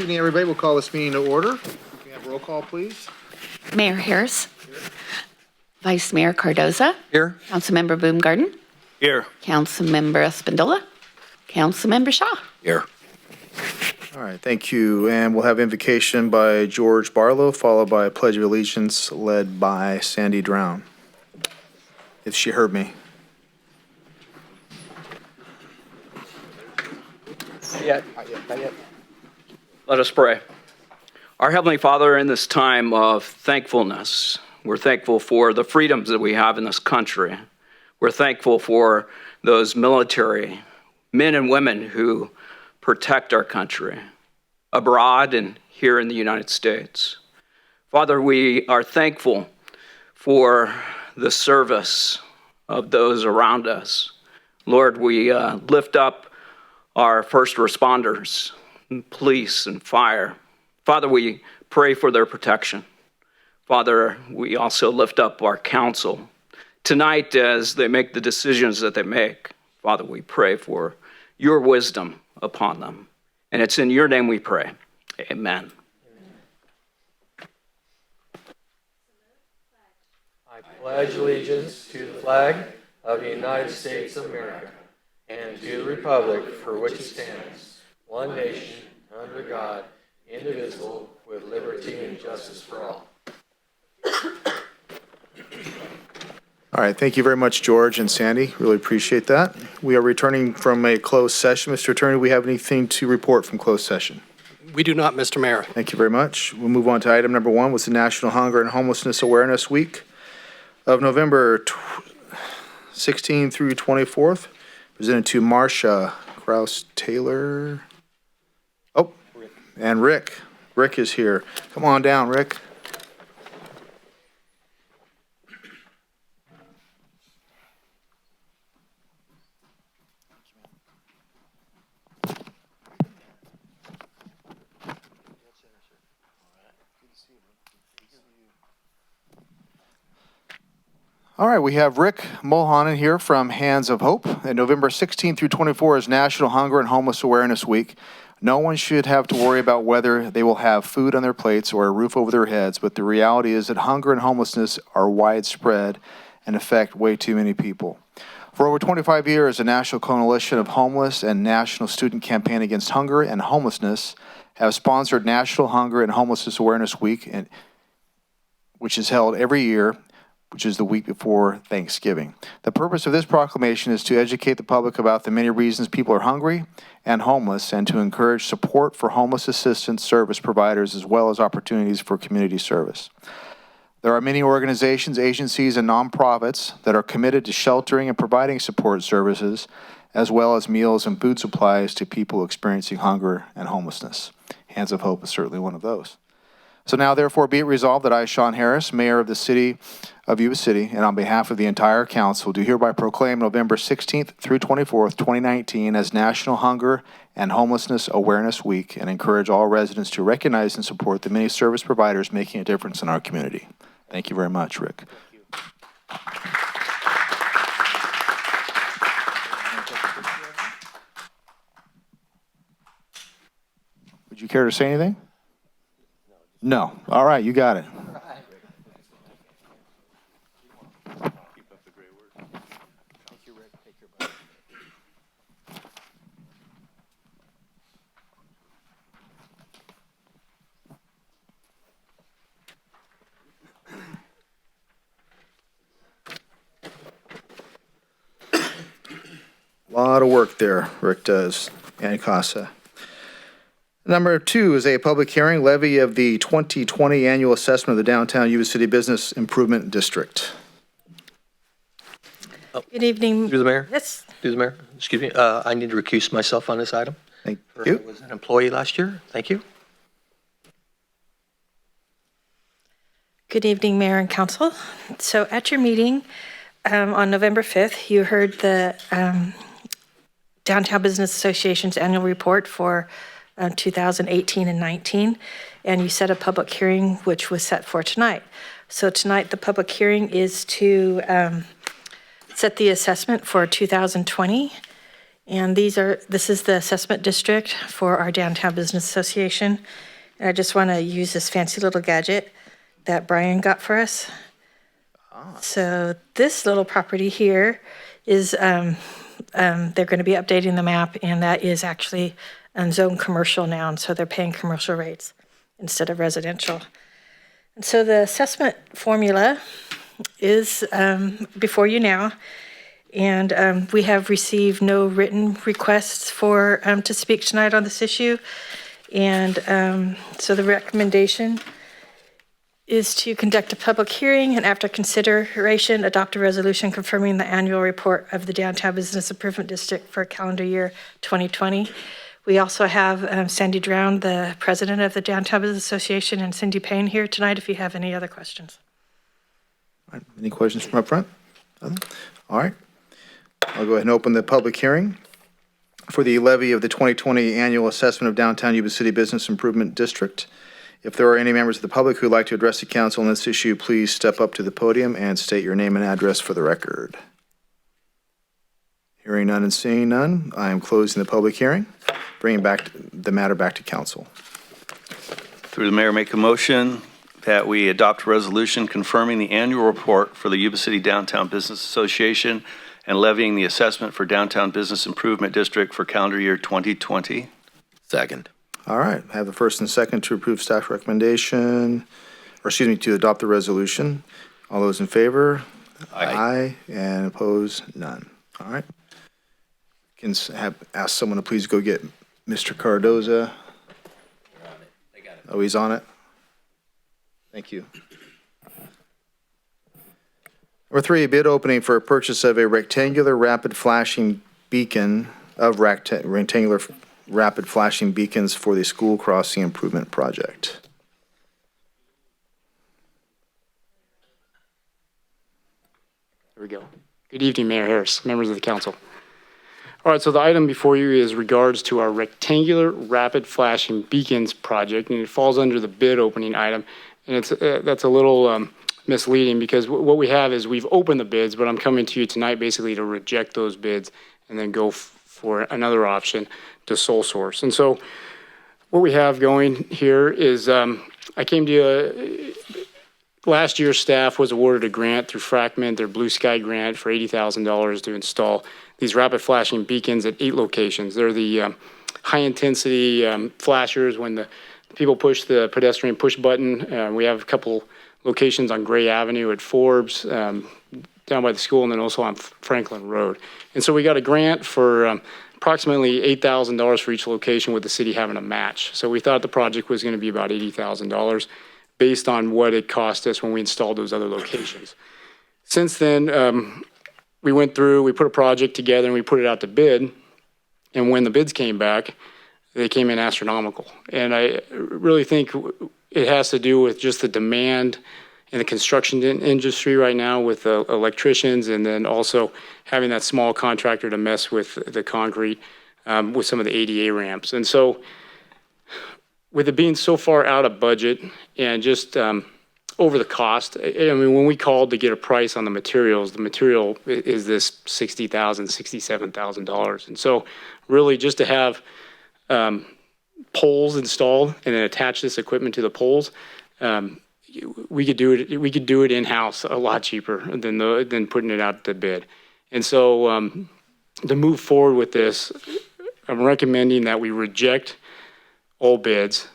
Good evening, everybody. We'll call this meeting to order. If we have roll call, please. Mayor Harris. Here. Vice Mayor Cardoza. Here. Councilmember Boomgarden. Here. Councilmember Espindola. Councilmember Shaw. Here. All right, thank you. And we'll have invocation by George Barlow, followed by a pledge of allegiance led by Sandy Drown. If she heard me. Not yet. Let us pray. Our Heavenly Father, in this time of thankfulness, we're thankful for the freedoms that we have in this country. We're thankful for those military men and women who protect our country abroad and here in the United States. Father, we are thankful for the service of those around us. Lord, we lift up our first responders, police and fire. Father, we pray for their protection. Father, we also lift up our council. Tonight, as they make the decisions that they make, Father, we pray for your wisdom upon them. And it's in your name we pray. Amen. I pledge allegiance to the flag of the United States of America and to the republic for which it stands, one nation, under God, indivisible, with liberty and justice for all. All right, thank you very much, George and Sandy. Really appreciate that. We are returning from a closed session. Mr. Attorney, do we have anything to report from closed session? We do not, Mr. Mayor. Thank you very much. We'll move on to item number 1, was the National Hunger and Homelessness Awareness Week of November 16 through 24th. Presented to Marcia Kraus-Taylor. Oh, and Rick. Rick is here. Come on down, Rick. All right, we have Rick Mulholland here from Hands of Hope. And November 16 through 24 is National Hunger and Homeless Awareness Week. No one should have to worry about whether they will have food on their plates or a roof over their heads, but the reality is that hunger and homelessness are widespread and affect way too many people. For over 25 years, the National Coalition of Homeless and National Student Campaign Against Hunger and Homelessness have sponsored National Hunger and Homelessness Awareness Week, which is held every year, which is the week before Thanksgiving. The purpose of this proclamation is to educate the public about the many reasons people are hungry and homeless, and to encourage support for homeless assistance service providers, as well as opportunities for community service. There are many organizations, agencies, and nonprofits that are committed to sheltering and providing support services, as well as meals and food supplies to people experiencing hunger and homelessness. Hands of Hope is certainly one of those. So now, therefore, be it resolved that I, Sean Harris, Mayor of the City of Yuba City, and on behalf of the entire council, do hereby proclaim November 16th through 24th, 2019 as National Hunger and Homelessness Awareness Week, and encourage all residents to recognize and support the many service providers making a difference in our community. Thank you very much, Rick. Would you care to say anything? No. All right, you got it. Keep up the great work. Thank you, Rick. Take care, buddy. A lot of work there, Rick does, and Casa. Number 2 is a public hearing, levy of the 2020 annual assessment of the downtown Yuba City Business Improvement District. Good evening. Through the mayor? Yes. Through the mayor? Excuse me. I need to recuse myself on this item. Thank I you. was an employee last year. Thank you. Good evening, Mayor and Council. So at your meeting on November 5th, you heard the Downtown Business Association's annual report for 2018 and 19, and you set a public hearing which was set for tonight. So tonight the public hearing is to set the assessment for 2020 And this is the assessment district for our Downtown Business Association. And I just want to use this fancy little gadget that Brian got for us. So this little property here is, they're going to be updating the map, and that is actually zone commercial now, and so they're paying commercial rates instead of residential. And so the assessment formula is before you now, and we have received no written requests to speak tonight on this issue. And so the recommendation is to conduct a public hearing and after consideration, adopt a resolution confirming the annual report of the Downtown Business Improvement District for calendar year 2020. We also have Sandy Drown, the president of the Downtown Business Association, and Cindy Payne here tonight if you have any other questions. All right, any questions from up front? All right. I'll go ahead and open the public hearing for the levy of the 2020 annual assessment of Downtown Yuba City Business Improvement District. If there are any members of the public who would like to address the council on this issue, please step up to the podium and state your name and address for the record. Hearing none and seeing none, I am closing the public hearing, bringing the matter back to council. Through the mayor, make a motion that we adopt a resolution confirming the annual report for the Yuba City Downtown Business Association and levying the assessment for Downtown Business Improvement District for calendar year 2020. Second. All right, I have a first and second to approve staff recommendation, or excuse me, to adopt the resolution. All those in favor? Aye. And opposed? None. All right. Can ask someone to please go get Mr. Cardoza. Oh, he's on it? Thank you. Number 3, a bid opening for a purchase of a rectangular rapid flashing beacon rectangular rapid flashing beacons for the school crossing improvement project. There we go. Good evening, Mayor Harris, members of the council. All right, so the item before you is regards to our rectangular rapid flashing beacons project, and it falls under the bid opening item. And it's that's a little misleading because what we have is we've opened the bids, but I'm coming to you tonight basically to reject those bids and then go for another option to sole source. And so what we have going here is I came to you, last year's staff was awarded a grant through Fracment, their Blue Sky grant for $80,000 to install these rapid flashing beacons at 8 locations. They're the high intensity flashers when the people push the pedestrian push button. We have a couple locations on Gray Avenue at Forbes, down by the school, and then also on Franklin Road. And so we got a grant for approximately $8,000 for each location with the city having a match. So we thought the project was going to be about $80,000 based on what it cost us when we installed those other locations. Since then, we went through, we put a project together and we put it out to bid. And when the bids came back, they came in astronomical. And I really think it has to do with just the demand in the construction industry right now with electricians, and then also having that small contractor to mess with the concrete with some of the ADA ramps. And so with it being so far out of budget and just over the cost, I mean, when we called to get a price on the material is this $60,000, $67,000. And so really just to have poles installed and then attach this equipment to the poles, we could do it in-house a lot cheaper than putting it out to bid. And so to move forward with this, I'm recommending that we reject all bids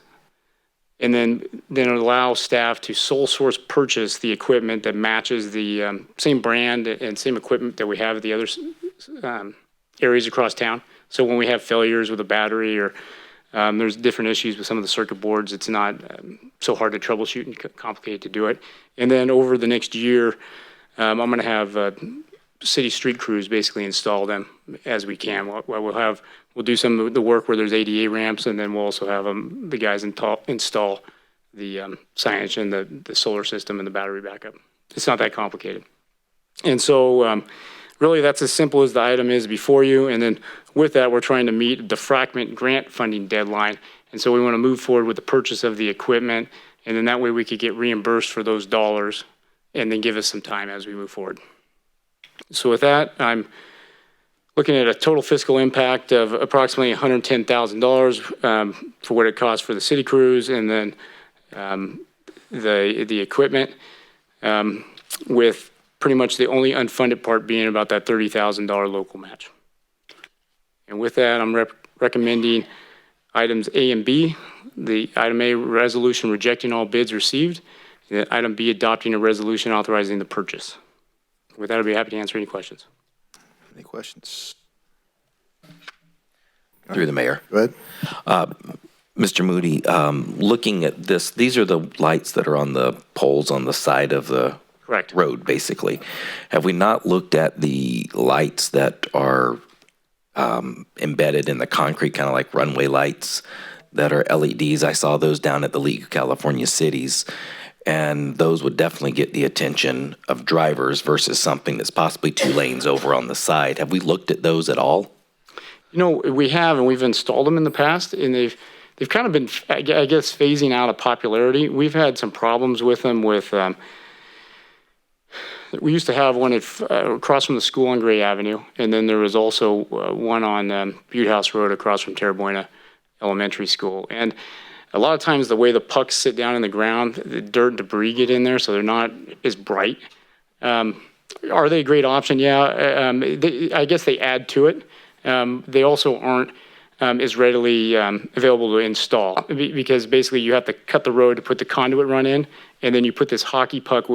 and then allow staff to sole source purchase the equipment that matches the same brand and same equipment that we have at the other areas across town. So when we have failures with a battery or there's different issues with some of the circuit boards, it's not so hard to troubleshoot and complicated to do it. And then over the next year, I'm going to have city street crews basically install them as we can. We'll do some of the work where there's ADA ramps, and then we'll also have the guys install the signage and the solar system and the battery backup. It's not that complicated. And so really that's as simple as the item is before you. And then with that, we're trying to meet the Fracment grant funding deadline. And so we want to move forward with the purchase of the equipment, and then that way we could get reimbursed for those dollars and then give us some time as we move forward. So with that, I'm looking at a total fiscal impact of approximately $110,000 for what it costs for the city crews and then the equipment, with pretty much the only unfunded part being about that $30,000 local match. And with that, I'm recommending items A and B. The item A, resolution rejecting all bids received. And item B, adopting a resolution authorizing the purchase. With that, I'd be happy to answer any questions. Any questions? Through the mayor. Go ahead. Mr. Moody, looking at this, these are the lights that are on the poles on the side of the Correct. road, basically. Have we not looked at the lights that are embedded in the concrete, kind of like runway lights that are LEDs? I saw those down at the League of California Cities, and those would definitely get the attention of drivers versus something that's possibly 2 lanes over on the side. Have we looked at those at all? You know, we have, and we've installed them in the past, and they've kind of been, I guess, phasing out of popularity. We've had some problems with them with, we used to have one across from the school on Gray Avenue, and then there was also one on Butte House Road across from Terrabuena Elementary School. And a lot of times the way the pucks sit down in the ground, the dirt and debris get in there, so they're not as bright. Are they a great option? Yeah, I guess they add to it. They also aren't as readily available to install because basically you have to cut the road to put the conduit run in, and then you put this hockey puck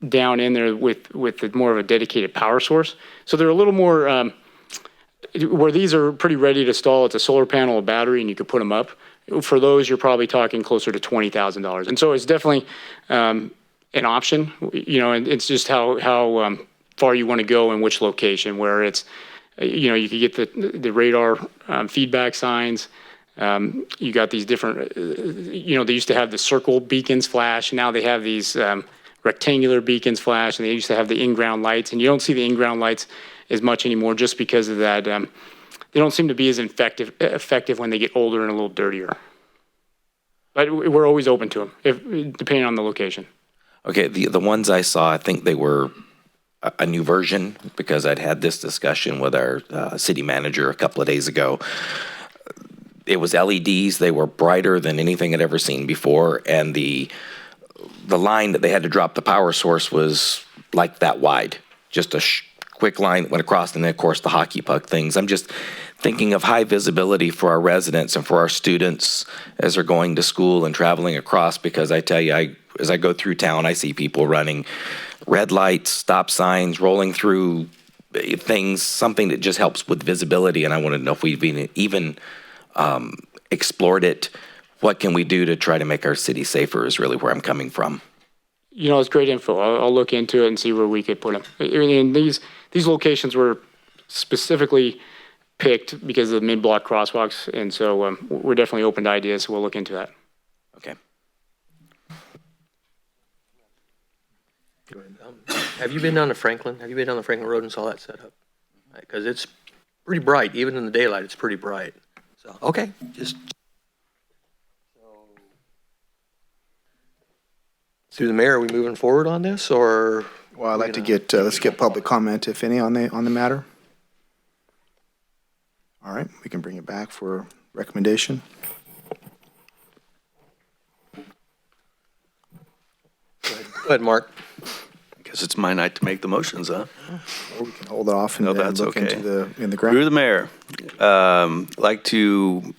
down in there with more of a dedicated power source. So they're a little more, where these are pretty ready to install. It's a solar panel, a battery, and you can put them up. For those, you're probably talking closer to $20,000. And so it's definitely an option, you know, and it's just how far you want to go and which location, where it's, you know, you could get the radar feedback signs. You got these different, you know, they used to have the circle beacons flash. Now they have these rectangular beacons flash, and they used to have the in-ground lights. And you don't see the in-ground lights as much anymore just because of that. They don't seem to be as effective when they get older and a little dirtier. But we're always open to them, depending on the location. Okay, the ones I saw, I think they were a new version because I'd had this discussion with our city manager a couple of days ago. It was LEDs. They were brighter than anything I'd ever seen before, and the line that they had to drop the power source was like that wide, just a quick line that went across, and then of course the hockey puck things. I'm just thinking of high visibility for our residents and for our students as they're going to school and traveling across, because I tell you, as I go through town, I see people running red lights, stop signs, rolling through things, something that just helps with visibility. And I want to know if we've even explored it. What can we do to try to make our city safer is really where I'm coming from. You know, it's great info. I'll look into it and see where we could put them. And these locations were specifically picked because of the mid-block crosswalks, and so we're definitely open to ideas, so we'll look into that. Okay. Have you been down to Franklin? Have you been down to Franklin Road and saw that set up? Because it's pretty bright. Even in the daylight, it's pretty bright. So, okay, just. Through the mayor, are we moving forward on this, or? Well, I'd like to get, let's get public comment, if any, on the matter. All right, we can bring it back for recommendation. Go ahead, Mark. I guess it's my night to make the motions, huh? Or we can hold it off and No, then that's look okay. in the ground. Through the mayor, like to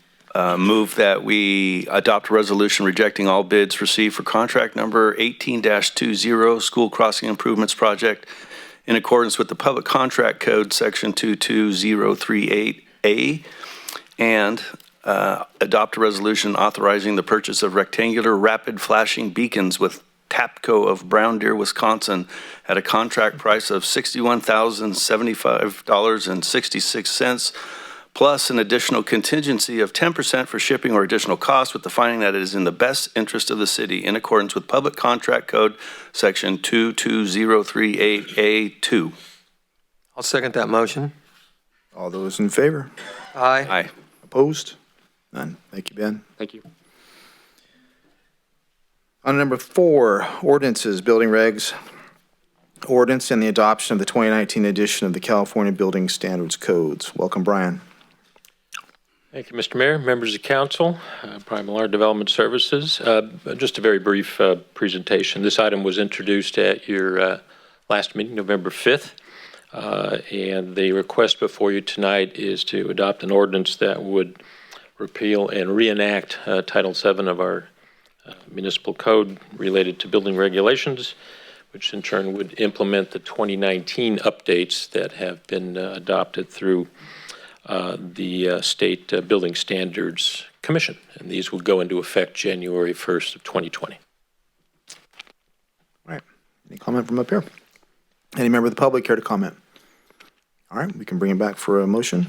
move that we adopt a resolution rejecting all bids received for contract number 18-20 School Crossing Improvements Project in accordance with the Public Contract Code, Section 22038A, and adopt a resolution authorizing the purchase of rectangular rapid flashing beacons with TAPCO of Brown Deer, Wisconsin, at a contract price of $61,075.66, plus an additional contingency of 10% for shipping or additional costs, with the finding that it is in the best interest of the city in accordance with Public Contract Code, Section 22038A2. I'll second that motion. All those in favor? Aye. Aye. Opposed? None. Thank you, Ben. Thank you. On number 4, ordinances, building regs. ordinance and the adoption of the 2019 edition of the California Building Standards Codes. Welcome, Brian. Thank you, Mr. Mayor, members of council, Brian Millard, Development Services. Just a very brief presentation. This item was introduced at your last meeting, November 5th, and the request before you tonight is to adopt an ordinance that would repeal and reenact Title VII of our municipal code related to building regulations, which in turn would implement the 2019 updates that have been adopted through the State Building Standards Commission, and these will go into effect January 1st of 2020. All right. Any comment from up here? Any member of the public care to comment? All right, we can bring it back for a motion.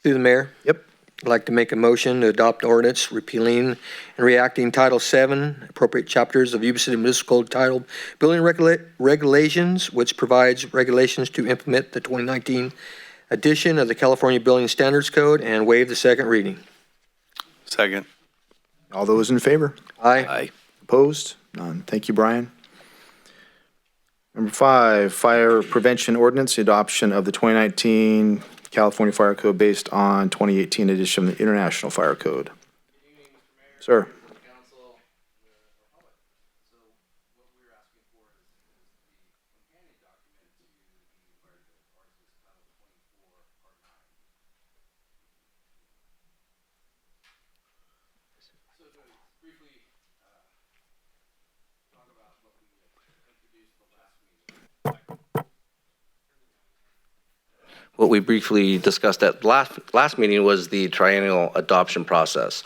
Through the mayor. Yep. I'd like to make a motion to adopt ordinance repealing and reacting Title VII, appropriate chapters of Yuba City Municipal Code titled Building Regulations, which provides regulations to implement the 2019 edition of the California Building Standards Code, and waive the second reading. Second. All those in favor? Aye. Opposed? None. Thank you, Brian. Number 5, fire prevention ordinance, adoption of the 2019 California Fire Code based on 2018 edition of the International Fire Code. Sir. What we briefly discussed at last meeting was the triennial adoption process.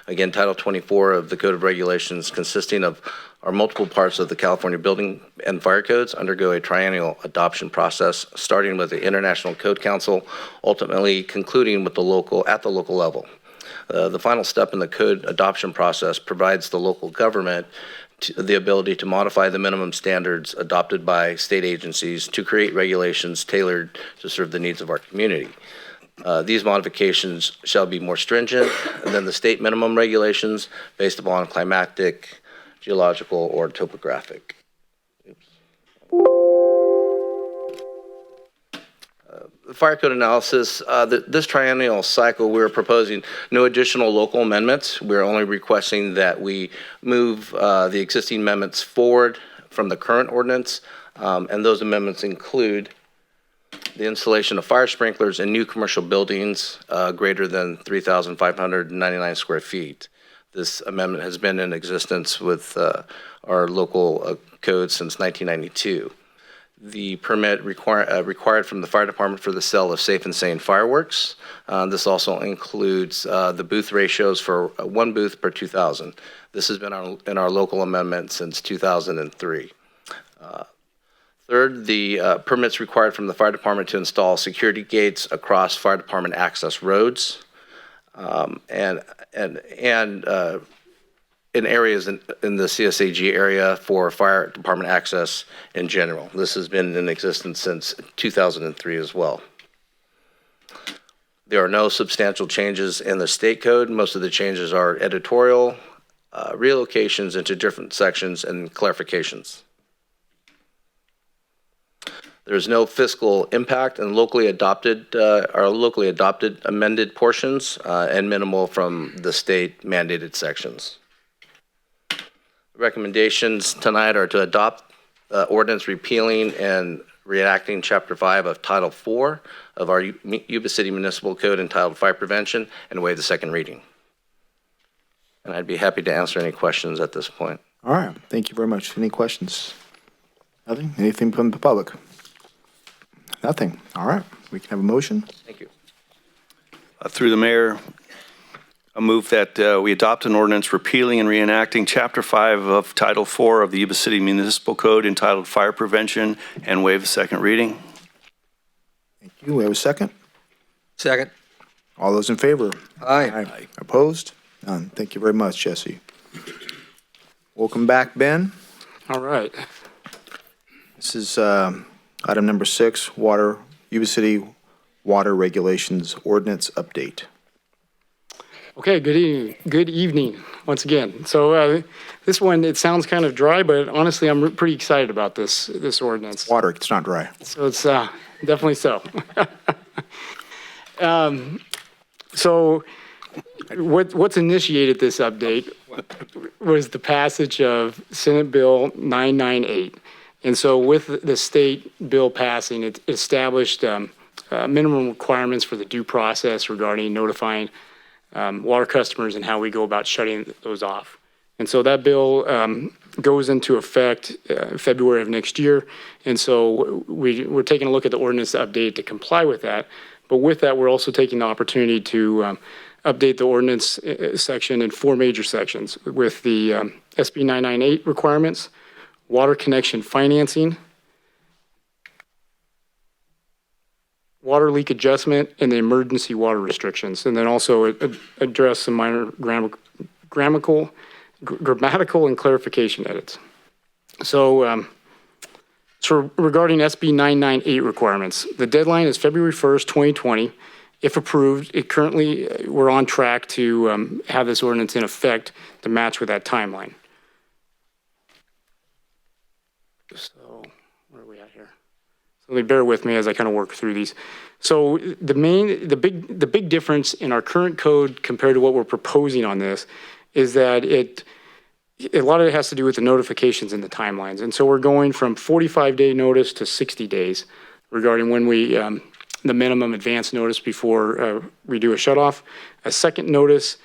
Again, Title 24 of the Code of Regulations, consisting of our multiple parts of the California Building and Fire Codes, undergo a triennial adoption process, starting with the International Code Council, ultimately concluding with the local level. The final step in the code adoption process provides the local government the ability to modify the minimum standards adopted by state agencies to create regulations tailored to serve the needs of our community. These modifications shall be more stringent than the state minimum regulations based upon climatic, geological, or topographic. The fire code analysis, this triennial cycle, we're proposing no additional local amendments. We're only requesting that we move the existing amendments forward from the current ordinance, and those amendments include the installation of fire sprinklers in new commercial buildings greater than 3,599 square feet. This amendment has been in existence with our local code since 1992. The permit required from the fire department for the sale of safe and sane fireworks. This also includes the booth ratios for 1 booth per 2,000. This has been in our local amendment since 2003. Third, the permits required from the fire department to install security gates across fire department access roads and in areas in the CSAG area for fire department access in general. This has been in existence since 2003 as well. There are no substantial changes in the state code. Most of the changes are editorial, relocations into different sections, and clarifications. There's no fiscal impact, and locally adopted amended portions and minimal from the state mandated sections. Recommendations tonight are to adopt ordinance repealing and reenacting Chapter 5 of Title 4 of our Yuba City Municipal Code entitled Fire Prevention, and waive the second reading. And I'd be happy to answer any questions at this point. All right. Thank you very much. Any questions? Nothing? Anything from the public? Nothing. All right. We can have a motion. Thank you. Through the mayor, I move that we adopt an ordinance repealing and reenacting Chapter 5 of Title 4 of the Yuba City Municipal Code entitled Fire Prevention, and waive the second reading. Thank you. We have a second. Second. All those in favor? Aye. Opposed? None. Thank you very much, Jesse. Welcome back, Ben. All right. This is item number 6, Yuba City Water Regulations Ordinance Update. Okay, good evening. once again. So this one, it sounds kind of dry, but honestly, I'm pretty excited about this ordinance. Water, it's not dry. So it's definitely so. So what's initiated this update was the passage of Senate Bill 998. And so with the state bill passing, it established minimum requirements for the due process regarding notifying water customers and how we go about shutting those off. And so that bill goes into effect February of next year. And so we're taking a look at the ordinance update to comply with that. But with that, we're also taking the opportunity to update the ordinance section in 4 major sections with the SB 998 requirements, water connection financing, water leak adjustment, and the emergency water restrictions. And then also address some minor grammatical and clarification edits. So, regarding SB 998 requirements, the deadline is February 1st, 2020. If approved, we're on track to have this ordinance in effect to match with that timeline. So, where are we at here? So bear with me as I kind of work through these. So the big difference in our current code compared to what we're proposing on this is that a lot of it has to do with the notifications and the timelines. And so we're going from 45-day notice to 60 days regarding when we, the minimum advance notice before we do a shutoff. A second notice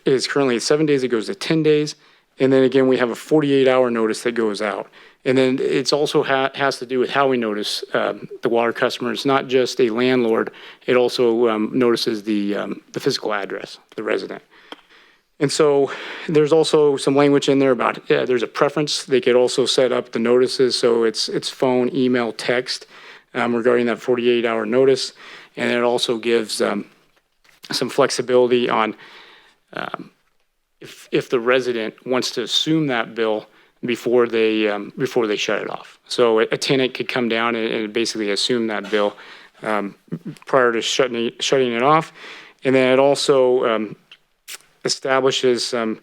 is currently 7 days, it goes to 10 days. And then again, we have a 48-hour notice that goes out. And then it's also has to do with how we notice the water customers, not just a landlord. It also notices the physical address, the resident. And so there's also some language in there about, there's a preference. They could also set up the notices. So it's phone, email, text regarding that 48-hour notice. And it also gives some flexibility on if the resident wants to assume that bill before they shut it off. So a tenant could come down and basically assume that bill prior to shutting it off. And then it also establishes some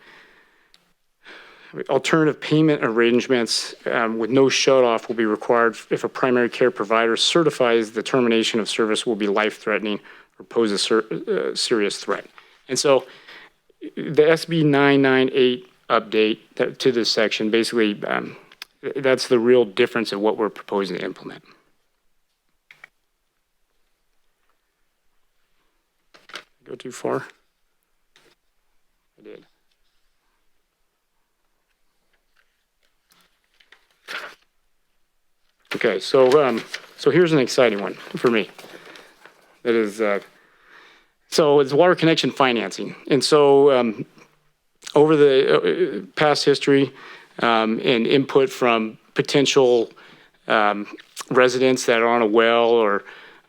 alternative payment arrangements with no shut-off will be required if a primary care provider certifies the termination of service will be life-threatening or pose a serious threat. And so the SB 998 update to this section, basically that's the real difference in what we're proposing to implement. Go too far? I did. Okay, so here's an exciting one for me. That is, so it's water connection financing. And so over the past history and input from potential residents that are on a well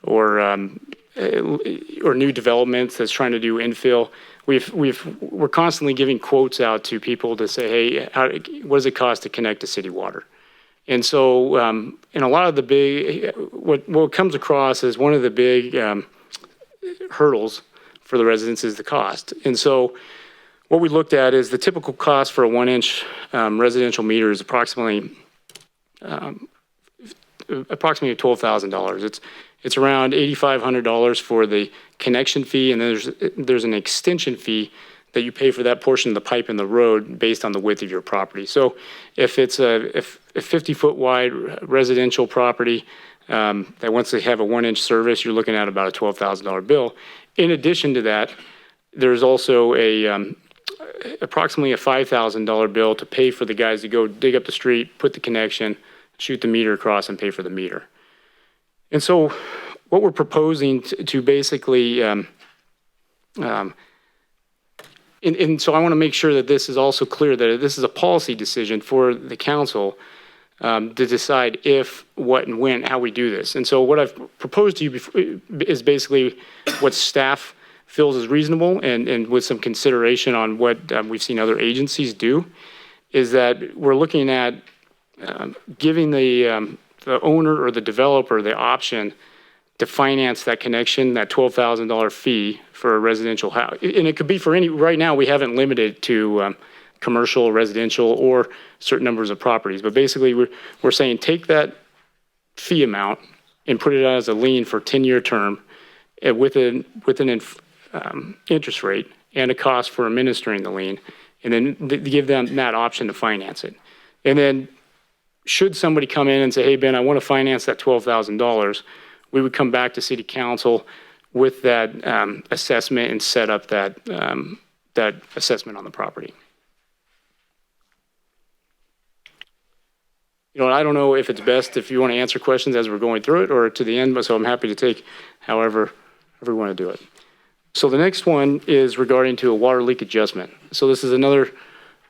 or new developments that's trying to do infill, we're constantly giving quotes out to people to say, hey, what does it cost to connect to city water? And so, in a lot of the big, what comes across as one of the big hurdles for the residents is the cost. And so, what we looked at is the typical cost for a 1-inch residential meter is approximately $12,000. It's around $8,500 for the connection fee, and there's an extension fee that you pay for that portion of the pipe in the road based on the width of your property. So if it's a 50-foot wide residential property that wants to have a 1-inch service, you're looking at about a $12,000 bill. In addition to that, there's also approximately a $5,000 bill to pay for the guys to go dig up the street, put the connection, shoot the meter across, and pay for the meter. And so what we're proposing to basically, and so I want to make sure that this is also clear that this is a policy decision for the council to decide if, what, and when, how we do this. And so what I've proposed to you before is basically what staff feels is reasonable and with some consideration on what we've seen other agencies do, is that we're looking at giving the owner or the developer the option to finance that connection, that $12,000 fee for a residential house. And it could be for any, right now, we haven't limited to commercial, residential, or certain numbers of properties. But basically, we're saying take that fee amount and put it as a lien for a 10-year term with an interest rate and a cost for administering the lien, and then give them that option to finance it. And then should somebody come in and say, hey, Ben, I want to finance that $12,000, we would come back to City Council with that assessment and set up that assessment on the property. You know, I don't know if it's best if you want to answer questions as we're going through it or to the end, but so I'm happy to take however we want to do it. So the next one is regarding to a water leak adjustment. So this is another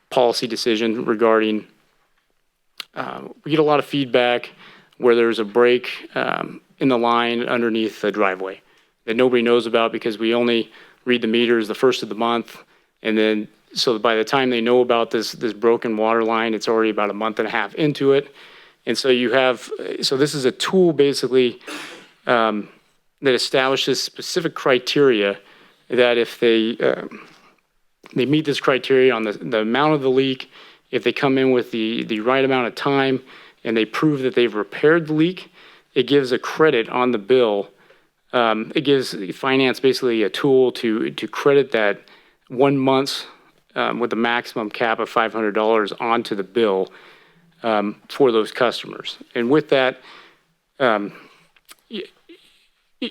policy decision regarding, we get a lot of feedback where there's a break in the line underneath the driveway that nobody knows about because we only read the meters the first of the month. And then, so by the time they know about this broken water line, it's already about a month and a half into it. And so so this is a tool basically that establishes specific criteria that if they meet this criteria on the amount of the leak, if they come in with the right amount of time and they prove that they've repaired the leak, it gives a credit on the bill. It gives finance basically a tool to credit that 1 month with a maximum cap of $500 onto the bill for those customers. And with that,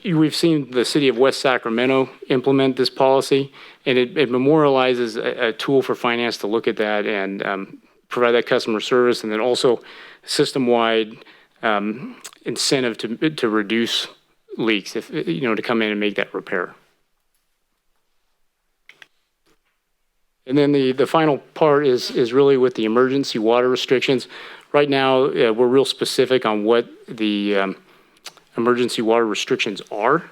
we've seen the city of West Sacramento implement this policy, and it memorializes a tool for finance to look at that and provide that customer service, and then also system-wide incentive to reduce leaks, if to come in and make that repair. And then the final part is really with the emergency water restrictions. Right now, we're real specific on what the emergency water restrictions are.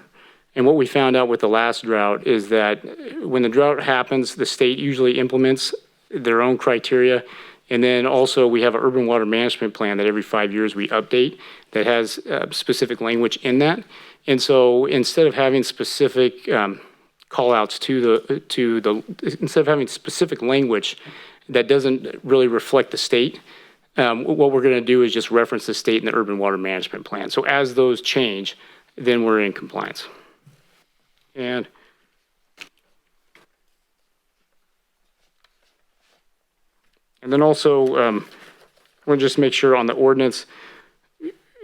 And what we found out with the last drought is that when the drought happens, the state usually implements their own criteria. And then also we have an urban water management plan that every 5 years we update that has specific language in that. And so instead of having specific call outs instead of having specific language that doesn't really reflect the state, what we're going to do is just reference the state and the urban water management plan. So as those change, then we're in compliance. And then also, we're going to just make sure on the ordinance,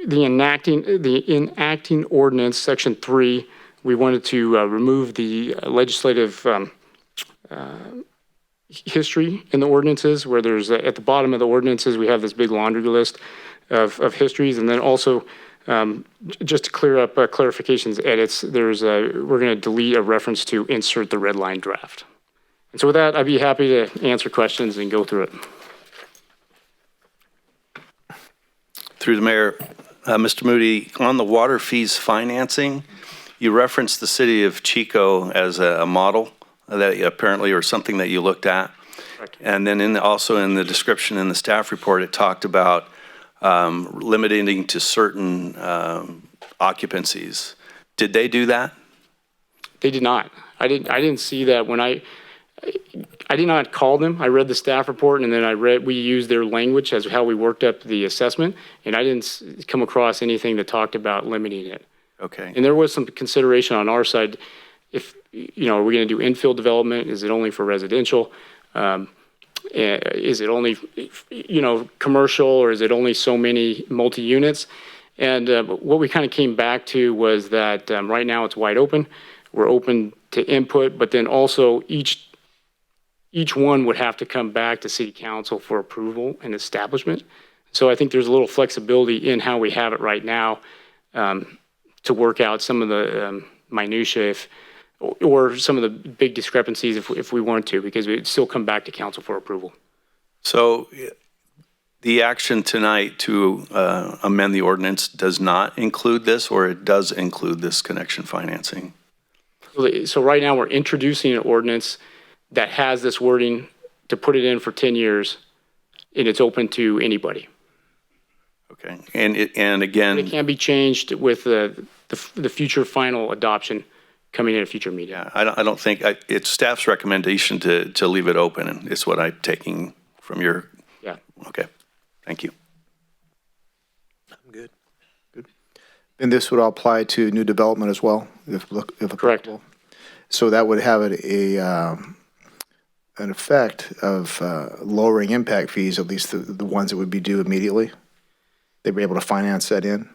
the enacting ordinance, section 3, we wanted to remove the legislative history in the ordinances, where there's at the bottom of the ordinances, we have this big laundry list of histories. And then also, just to clear up clarifications, edits, we're going to delete a reference to insert the red line draft. And so with that, I'd be happy to answer questions and go through it. Through the mayor, Mr. Moody, on the water fees financing, you referenced the city of Chico as a model that apparently, or something that you looked at. Correct. And then also in the description in the staff report, it talked about limiting to certain occupancies. Did they do that? They did not. I didn't see that when I did not call them. I read the staff report, and then we used their language as how we worked up the assessment, and I didn't come across anything that talked about limiting it. Okay. And there was some consideration on our side. If, are we going to do infill development? Is it only for residential? Is it only, commercial, or is it only so many multi-units? And what we kind of came back to was that right now it's wide open. We're open to input, but then also each one would have to come back to City Council for approval and establishment. So I think there's a little flexibility in how we have it right now to work out some of the minutia or some of the big discrepancies if we want to, because we'd still come back to council for approval. So the action tonight to amend the ordinance does not include this, or it does include this connection financing? So right now we're introducing an ordinance that has this wording to put it in for 10 years, and it's open to anybody. Okay. And again, it can be changed with the future final adoption coming in a future meeting. Yeah, I don't think, it's staff's recommendation to leave it open, and it's what I'm taking from your. Yeah. Okay, thank you. I'm good. Good. And this would apply to new development as well, if Correct. applicable? So that would have an effect of lowering impact fees, at least the ones that would be due immediately? They'd be able to finance that in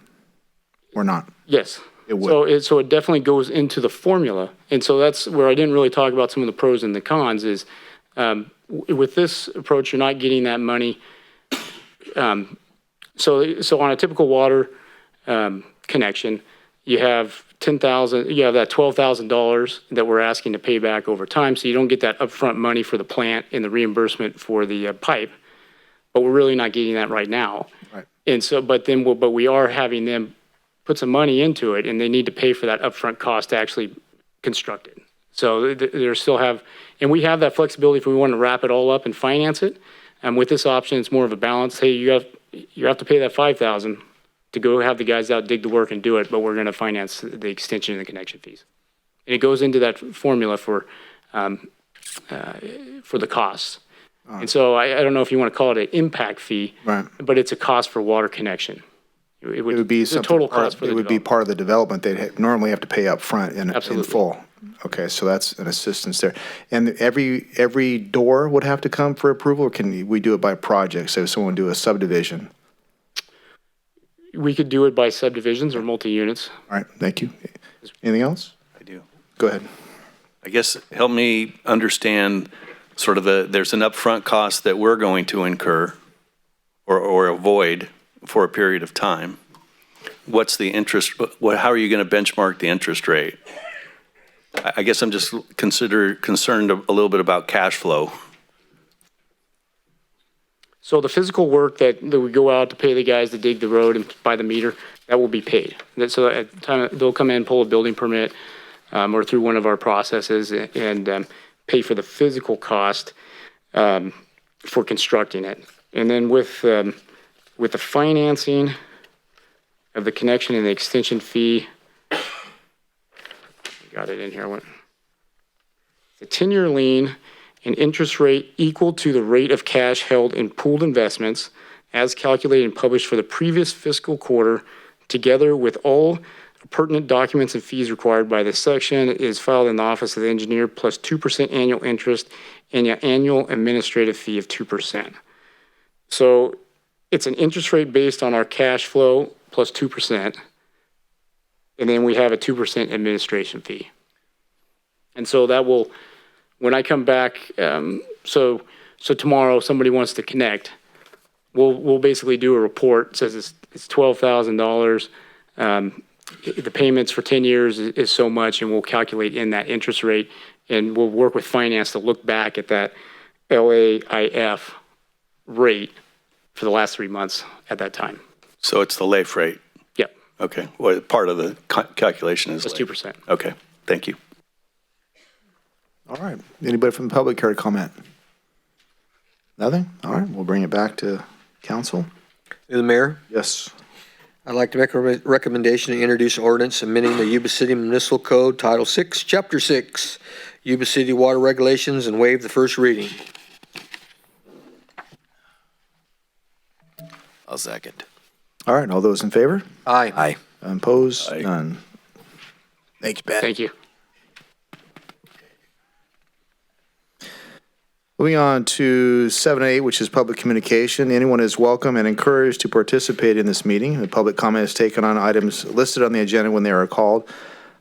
or not? Yes. It would. So it definitely goes into the formula. And so that's where I didn't really talk about some of the pros and the cons is with this approach, you're not getting that money. So on a typical water connection, you have that $12,000 that we're asking to pay back over time. So you don't get that upfront money for the plant and the reimbursement for the pipe, but we're really not getting that right now. Right. And so, but we are having them put some money into it, and they need to pay for that upfront cost to actually construct it. So they still have, and we have that flexibility if we want to wrap it all up and finance it. And with this option, it's more of a balance. Hey, you have to pay that $5,000 to go have the guys out, dig the work and do it, but we're going to finance the extension and the connection fees. And it goes into that formula for the costs. And so I don't know if you want to call it an impact fee, Right. but it's a cost for water connection. It would be the total cost for the it would be development. part of the development. They'd normally have to pay up front in Absolutely. full. Okay, so that's an assistance there. And every door would have to come for approval, or can we do it by project? So if someone do a subdivision? We could do it by subdivisions or multi-units. All right, thank you. Anything else? I do. Go ahead. I guess help me understand sort of there's an upfront cost that we're going to incur or avoid for a period of time. What's the interest, how are you going to benchmark the interest rate? I guess I'm just concerned a little bit about cash flow. So the physical work that we go out to pay the guys to dig the road and buy the meter, that will be paid. So at the time, they'll come in, pull a building permit, or through one of our processes and pay for the physical cost for constructing it. And then with the financing of the connection and the extension fee, got it in here. The 10-year lien, an interest rate equal to the rate of cash held in pooled investments as calculated and published for the previous fiscal quarter, together with all pertinent documents and fees required by this section, is filed in the office of the engineer, plus 2% annual interest and an annual administrative fee of 2%. So it's an interest rate based on our cash flow plus 2%. And then we have a 2% administration fee. And so that will, when I come back, so tomorrow somebody wants to connect, we'll basically do a report, says it's $12,000. The payments for 10 years is so much, and we'll calculate in that interest rate, and we'll work with finance to look back at that LAIF rate for the last 3 months at that time. So it's the LAIF rate? Yep. Okay, well, part of the calculation is That's LAIF. 2%. Okay, thank you. All right. Anybody from the public care to comment? Nothing? All right, we'll bring it back to council. Through the mayor, Yes. I'd like to make a recommendation to introduce an ordinance amending the Yuba City Municipal Code, Title 6, Chapter 6, Yuba City Water Regulations, and waive the first reading. I'll second. All right, all those in favor? Aye. Aye. Opposed? Aye. None. Thanks, Ben. Thank you. Moving on to 7A, which is public communication. Anyone is welcome and encouraged to participate in this meeting. The public comment is taken on items listed on the agenda when they are called.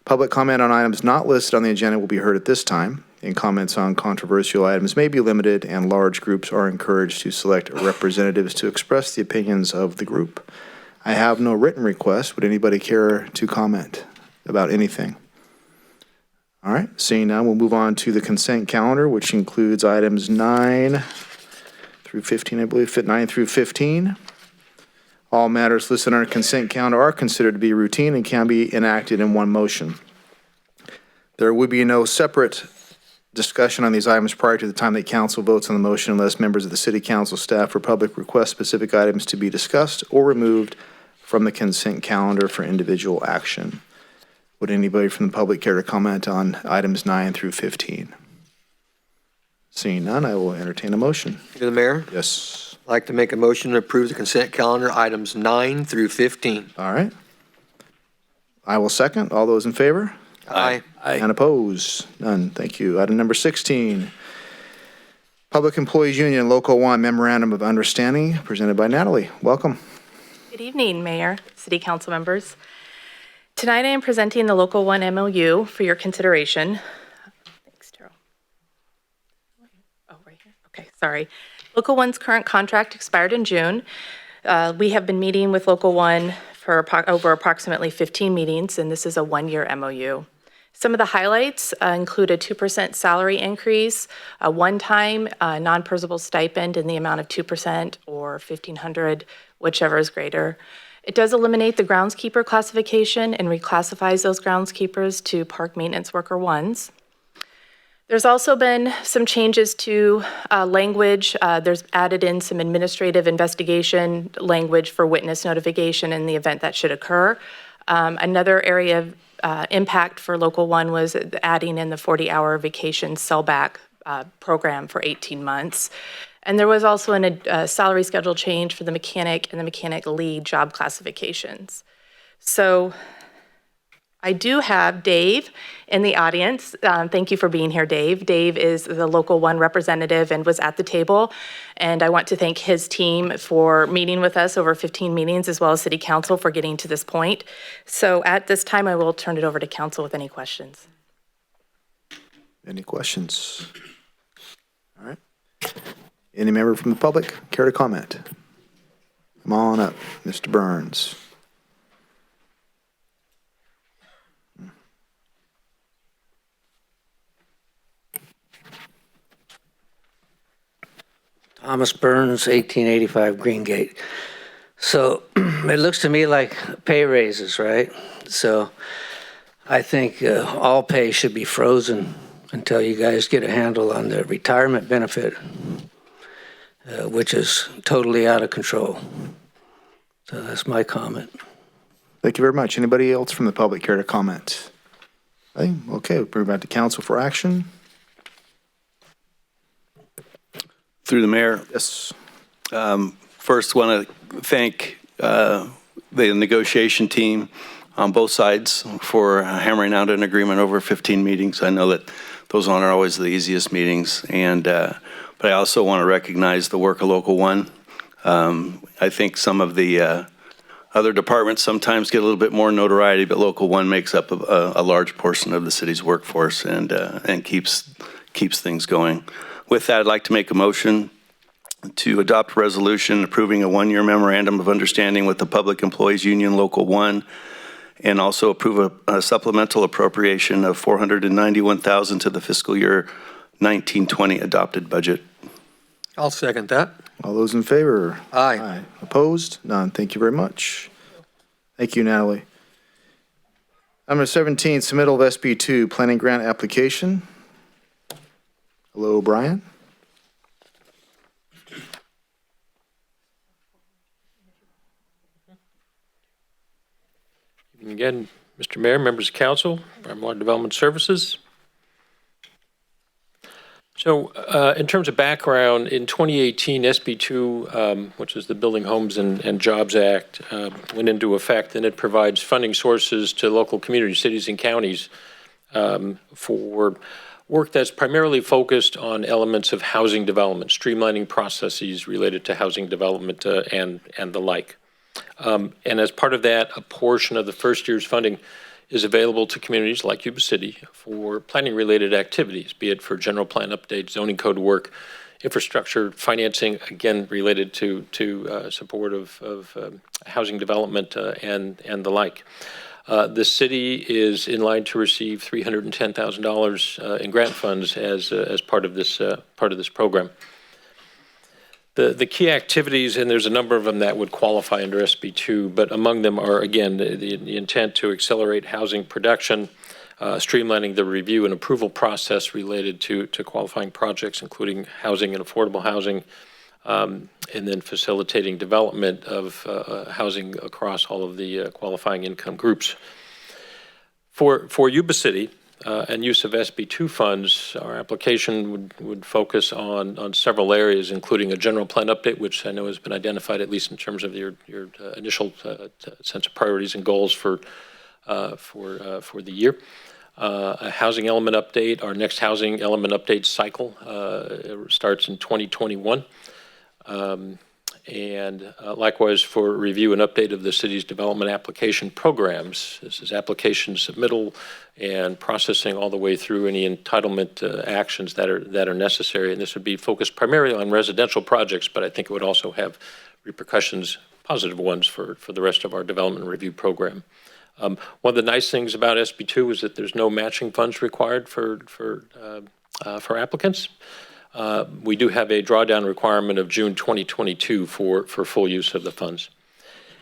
Public comment on items not listed on the agenda will be heard at this time, and comments on controversial items may be limited, and large groups are encouraged to select representatives to express the opinions of the group. I have no written request. Would anybody care to comment about anything? All right, seeing none, we'll move on to the consent calendar, which includes items 9 through 15, I believe, fit 9 through 15. All matters listed on our consent calendar are considered to be routine and can be enacted in one motion. There would be no separate discussion on these items prior to the time that council votes on the motion unless members of the city council staff or public request specific items to be discussed or removed from the consent calendar for individual action. Would anybody from the public care to comment on items 9 through 15? Seeing none, I will entertain a motion. To the mayor, Yes. I'd like to make a motion to approve the consent calendar, items 9 through 15. All right. I will second. All those in favor? Aye. And opposed? None. Thank you. Item number 16, Public Employees Union Local 1 Memorandum of Understanding, presented by Natalie. Welcome. Good evening, Mayor, City Council members. Tonight I am presenting the Local 1 MOU for your consideration. Thanks, Terrell. Oh, right here. Okay, sorry. Local 1's current contract expired in June. We have been meeting with Local 1 for over approximately 15 meetings, and this is a one-year MOU. Some of the highlights include a 2% salary increase, a one-time non-personable stipend in the amount of 2% or $1,500, whichever is greater. It does eliminate the groundskeeper classification and reclassifies those groundskeepers to park maintenance worker 1s. There's also been some changes to language. There's added in some administrative investigation language for witness notification in the event that should occur. Another area of impact for Local 1 was adding in the 40-hour vacation sellback program for 18 months. And there was also a salary schedule change for the mechanic and the mechanic lead job classifications. So I do have Dave in the audience. Thank you for being here, Dave. Dave is the Local 1 representative and was at the table. And I want to thank his team for meeting with us over 15 meetings, as well as City Council for getting to this point. So at this time, I will turn it over to Council with any questions. Any questions? All right. Any member from the public care to comment? Come on up, Mr. Burns. Thomas Burns, 1885 Greengate. So it looks to me like pay raises, right? So I think all pay should be frozen until you guys get a handle on the retirement benefit, which is totally out of control. So that's my comment. Thank you very much. Anybody else from the public care to comment? Okay, we'll bring it back to council for action. Through the mayor. Yes. First, want to thank the negotiation team on both sides for hammering out an agreement over 15 meetings. I know that those aren't always the easiest meetings, and but I also want to recognize the work of Local 1. I think some of the other departments sometimes get a little bit more notoriety, but Local 1 makes up a large portion of the city's workforce and keeps things going. With that, I'd like to make a motion to adopt a resolution approving a one-year memorandum of understanding with the Public Employees Union Local 1, and also approve a supplemental appropriation of $491,000 to the fiscal year 1920 adopted budget. I'll second that. All those in favor? Aye. Opposed? None. Thank you very much. Thank you, Natalie. Number 17, submittal of SB2 planning grant application. Hello, Brian. Again, Mr. Mayor, members of council, Environmental Development Services. So in terms of background, in 2018, SB2, which is the Building Homes and Jobs Act, went into effect, and it provides funding sources to local communities, cities, and counties for work that's primarily focused on elements of housing development, streamlining processes related to housing development and the like. And as part of that, a portion of the first year's funding is available to communities like Yuba City for planning-related activities, be it for general plan updates, zoning code work, infrastructure financing, again, related to support of housing development and the like. The city is in line to receive $310,000 in grant funds as part of this program. The key activities, and there's a number of them that would qualify under SB2, but among them are, again, the intent to accelerate housing production, streamlining the review and approval process related to qualifying projects, including housing and affordable housing, and then facilitating development of housing across all of the qualifying income groups. For Yuba City and use of SB2 funds, our application would focus on several areas, including a general plan update, which I know has been identified, at least in terms of your initial sense of priorities and goals for the year. A housing element update. Our next housing element update cycle starts in 2021. And likewise for review and update of the city's development application programs. This is application submittal and processing all the way through any entitlement actions that are necessary. And this would be focused primarily on residential projects, but I think it would also have repercussions, positive ones for the rest of our development review program. One of the nice things about SB2 is that there's no matching funds required for applicants. We do have a drawdown requirement of June 2022 for full use of the funds.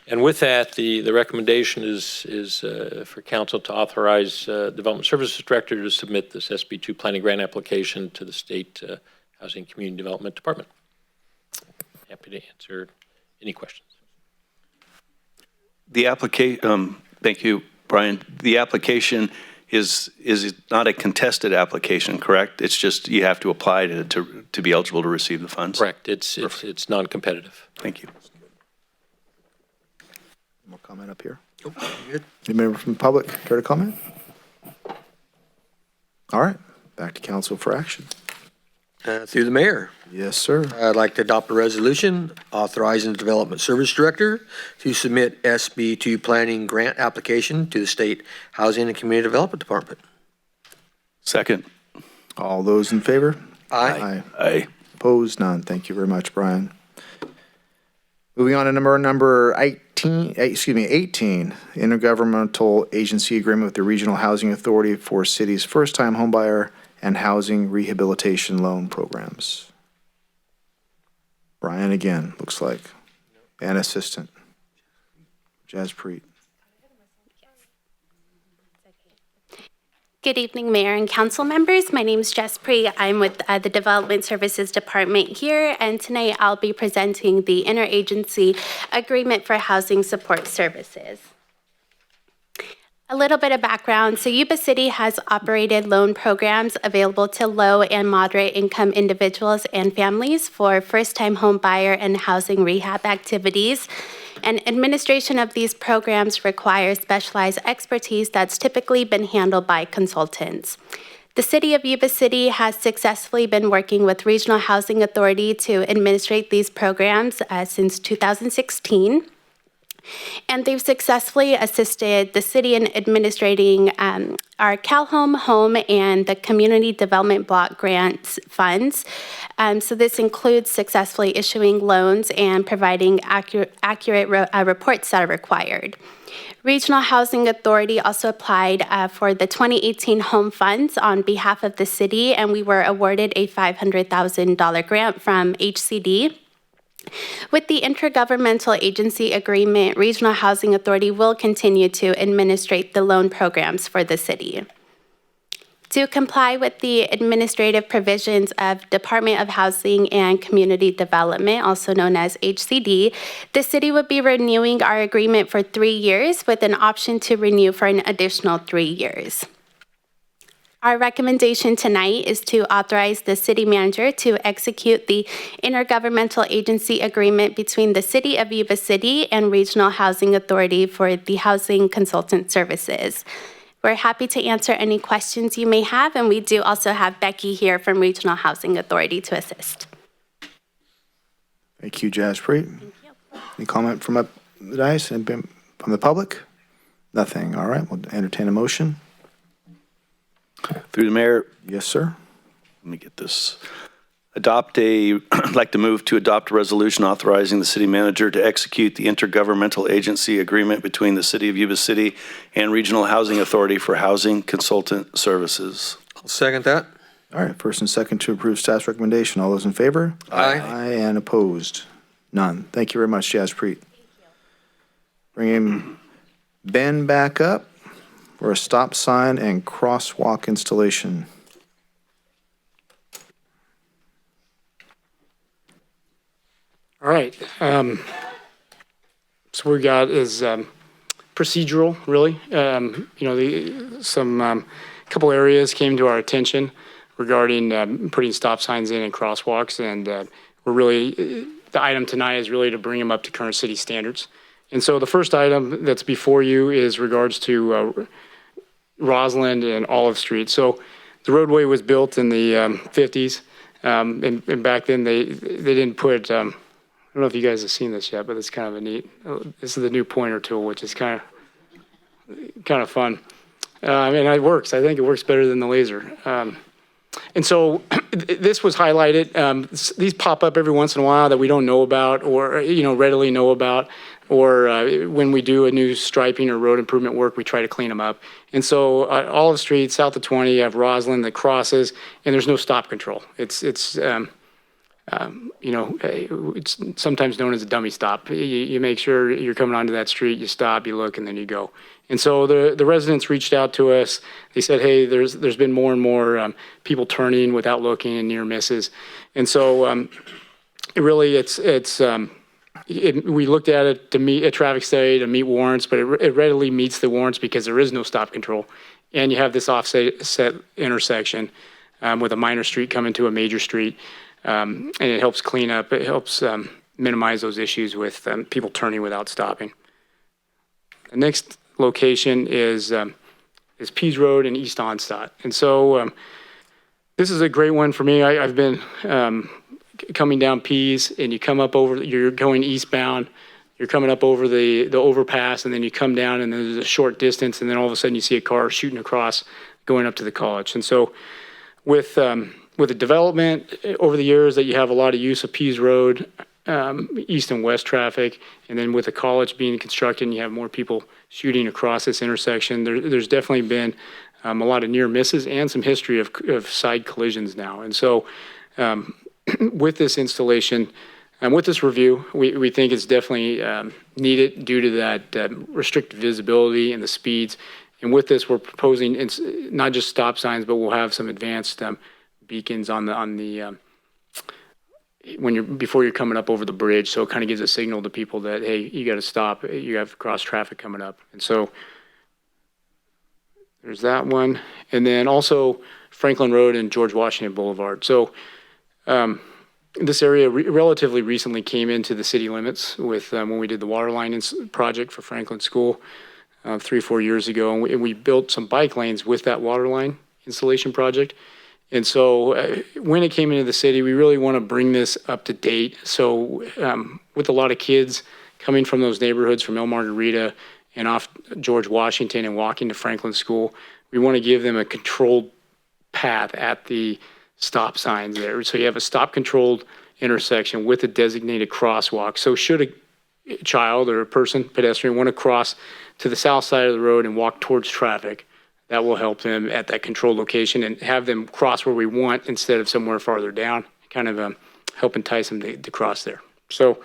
And with that, the recommendation is for council to authorize Development Services Director to submit this SB2 planning grant application to the State Housing and Community Development Department. Happy to answer any questions. The application, thank you, Brian. The application is not a contested application, correct? It's just you have to apply to be eligible to receive the funds? Correct. It's non-competitive. Thank you. More comment up here? Nope, good. Any member from the public care to comment? All right, back to council for action. Through the mayor. Yes, sir. I'd like to adopt a resolution authorizing the Development Service Director to submit SB2 planning grant application to the State Housing and Community Development Department. Second. All those in favor? Aye. Aye. Opposed? None. Thank you very much, Brian. Moving on to number 18, intergovernmental agency agreement with the Regional Housing Authority for city's first-time homebuyer and housing rehabilitation loan programs. Brian again, looks like, and assistant. Jaspreet. Good evening, Mayor and Council members. My name is Jaspreet. I'm with the Development Services Department here, and tonight I'll be presenting the Interagency Agreement for Housing Support Services. A little bit of background. So Yuba City has operated loan programs available to low and moderate income individuals and families for first-time home buyer and housing rehab activities. And administration of these programs requires specialized expertise that's typically been handled by consultants. The City of Yuba City has successfully been working with Regional Housing Authority to administrate these programs since 2016. And they've successfully assisted the city in administrating our CalHome Home and the Community Development Block Grants funds. So this includes successfully issuing loans and providing accurate reports that are required. Regional Housing Authority also applied for the 2018 home funds on behalf of the city, and we were awarded a $500,000 grant from HCD. With the Intergovernmental Agency Agreement, Regional Housing Authority will continue to administrate the loan programs for the city. To comply with the administrative provisions of Department of Housing and Community Development, also known as HCD, the city would be renewing our agreement for 3 years with an option to renew for an additional 3 years. Our recommendation tonight is to authorize the city manager to execute the intergovernmental agency agreement between the City of Yuba City and Regional Housing Authority for the housing consultant services. We're happy to answer any questions you may have, and we do also have Becky here from Regional Housing Authority to assist. Thank you, Jaspreet. Thank you. Any comment from up the dais and from the public? Nothing. All right, we'll entertain a motion. Through the mayor. Yes, sir. Let me get this. I'd like to move to adopt a resolution authorizing the city manager to execute the intergovernmental agency agreement between the City of Yuba City and Regional Housing Authority for housing consultant services. I'll second that. All right, first and second to approve staff's recommendation. All those in favor? Aye. Aye, and opposed? None. Thank you very much, Jaspreet. Bringing Ben back up for a stop sign and crosswalk installation. All right. So what we got is procedural, really. Some couple areas came to our attention regarding putting stop signs in and crosswalks, and we're really, the item tonight is really to bring them up to current city standards. And so the first item that's before you is regards to Roslyn and Olive Street. So the roadway was built in the 50s, and back then they didn't put, I don't know if you guys have seen this yet, but it's kind of a neat, this is the new pointer tool, which is kind of fun. And it works. I think it works better than the laser. And so this was highlighted. These pop up every once in a while that we don't know about or, readily know about. Or when we do a new striping or road improvement work, we try to clean them up. And so Olive Street, south of 20, you have Roslyn that crosses, and there's no stop control. It's sometimes known as a dummy stop. You make sure you're coming onto that street, you stop, you look, and then you go. And so the residents reached out to us. They said, hey, there's been more and more people turning without looking and near misses. And so we looked at it to meet a traffic study to meet warrants, but it readily meets the warrants because there is no stop control. And you have this offset intersection with a minor street coming to a major street. And it helps clean up, it helps minimize those issues with people turning without stopping. The next location is Pease Road and East Onstadt. And so this is a great one for me. I've been coming down Pease, and you come up over, you're going eastbound, you're coming up over the overpass, and then you come down, and there's a short distance, and then all of a sudden you see a car shooting across going up to the college. And so with the development over the years that you have a lot of use of Pease Road, east and west traffic, and then with the college being constructed and you have more people shooting across this intersection, there's definitely been a lot of near misses and some history of side collisions now. And so with this installation and with this review, we think it's definitely needed due to that restricted visibility and the speeds. And with this, we're proposing not just stop signs, but we'll have some advanced beacons on the before you're coming up over the bridge. So it kind of gives a signal to people that, hey, you got to stop. You have cross traffic coming up. And so there's that one. And then also Franklin Road and George Washington Boulevard. So this area relatively recently came into the city limits with when we did the water line project for Franklin School 3 or 4 years ago. And we built some bike lanes with that water line installation project. And so when it came into the city, we really want to bring this up to date. So with a lot of kids coming from those neighborhoods from El Margarita and off George Washington and walking to Franklin School, we want to give them a controlled path at the stop signs there. So you have a stop controlled intersection with a designated crosswalk. So should a child or a pedestrian want to cross to the south side of the road and walk towards traffic, that will help them at that controlled location and have them cross where we want instead of somewhere farther down, kind of help entice them to cross there. So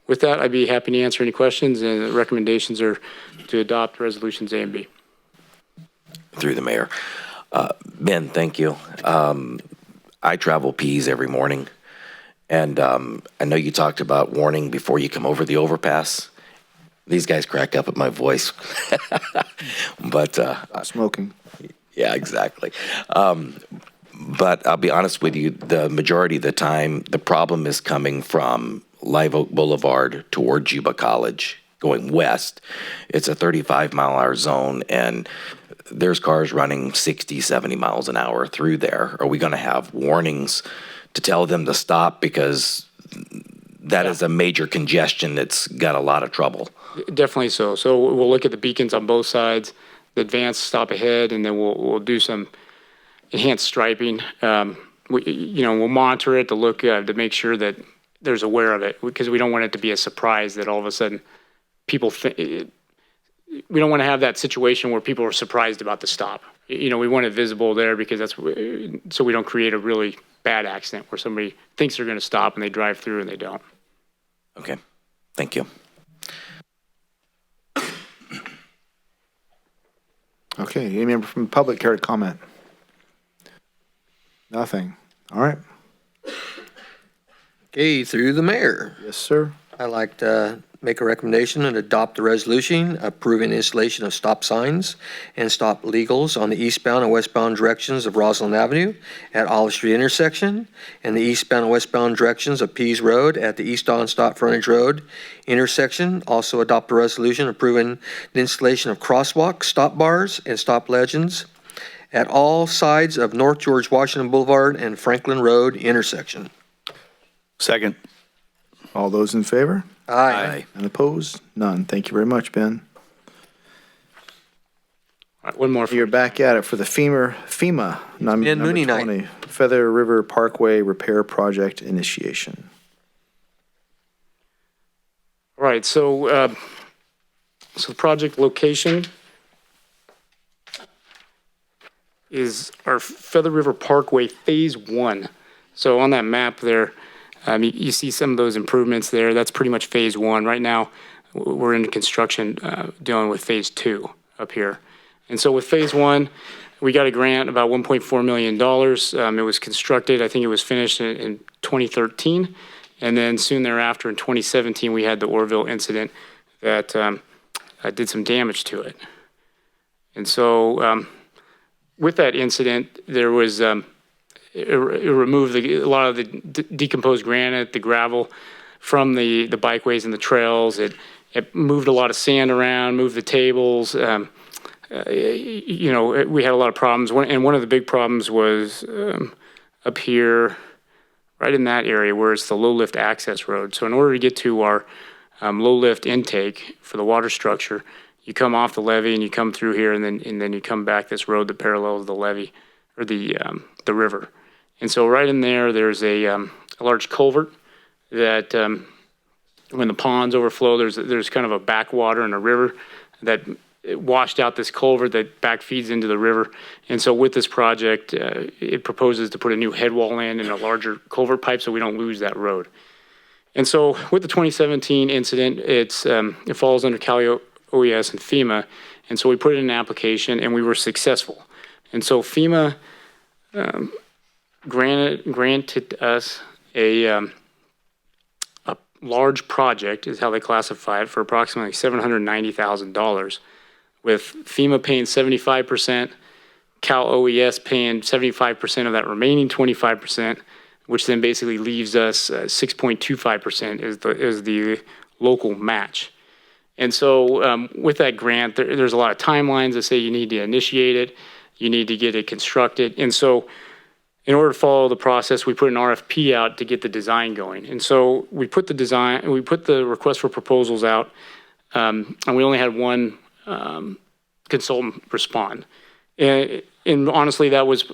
with that, I'd be happy to answer any questions, and the recommendations are to adopt resolutions A and B. Through the mayor. Ben, thank you. I travel Pease every morning, and I know you talked about warning before you come over the overpass. These guys crack up at my voice, but smoking. Yeah, exactly. But I'll be honest with you, the majority of the time, the problem is coming from Live Oak Boulevard towards Yuba College, going west. It's a 35-mile-an-hour zone, and there's cars running 60, 70 miles an hour through there. Are we going to have warnings to tell them to stop? Because that is a major congestion that's got a lot of trouble. Definitely so. So we'll look at the beacons on both sides, the advanced stop ahead, and then we'll do some enhanced striping. We'll monitor it to look to make sure that there's aware of it, because we don't want it to be a surprise that all of a sudden people think. We don't want to have that situation where people are surprised about the stop. We want it visible there because so we don't create a really bad accident where somebody thinks they're going to stop and they drive through and they don't. Okay, thank you. Okay, any member from the public care to comment? Nothing. All right. Okay, through the mayor. Yes, sir. I'd like to make a recommendation and adopt the resolution approving installation of stop signs and stop legals on the eastbound and westbound directions of Roslyn Avenue at Olive Street intersection and the eastbound and westbound directions of Pease Road at the East On Stop Frontage Road intersection. Also adopt a resolution approving the installation of crosswalks, stop bars, and stop legends at all sides of North George Washington Boulevard and Franklin Road intersection. Second. All those in favor? Aye. And opposed? None. Thank you very much, Ben. All right, one more. You're back at it for the FEMA number Mooney night. 20, Feather River Parkway Repair Project Initiation. All right, so the project location is our Feather River Parkway Phase 1. So on that map there, you see some of those improvements there. That's pretty much Phase 1. Right now, we're in construction dealing with Phase 2 up here. And so with Phase 1, we got a grant about $1.4 million. It was constructed, I think it was finished in 2013. And then soon thereafter, in 2017, we had the Orville incident that did some damage to it. And so with that incident, there was, it removed a lot of the decomposed granite, the gravel from the bikeways and the trails. It moved a lot of sand around, moved the tables. You know, we had a lot of problems. And one of the big problems was up here, right in that area where it's the low lift access road. So in order to get to our low lift intake for the water structure, you come off the levee and you come through here, and then you come back this road that parallels the levee or the river. And so right in there, there's a large culvert that when the ponds overflow, there's kind of a backwater in a river that washed out this culvert that back feeds into the river. And so with this project, it proposes to put a new head wall in and a larger culvert pipe so we don't lose that road. And so with the 2017 incident, it falls under Cali OES and FEMA. And so we put in an application and we were successful. And so FEMA granted us a large project, is how they classify it, for approximately $790,000, with FEMA paying 75%, Cal OES paying 75% of that remaining 25%, which then basically leaves us 6.25% is the local match. And so with that grant, there's a lot of timelines that say you need to initiate it, you need to get it constructed. And so in order to follow the process, we put an RFP out to get the design going. And so we put the request for proposals out, and we only had one consultant respond. And honestly, that was,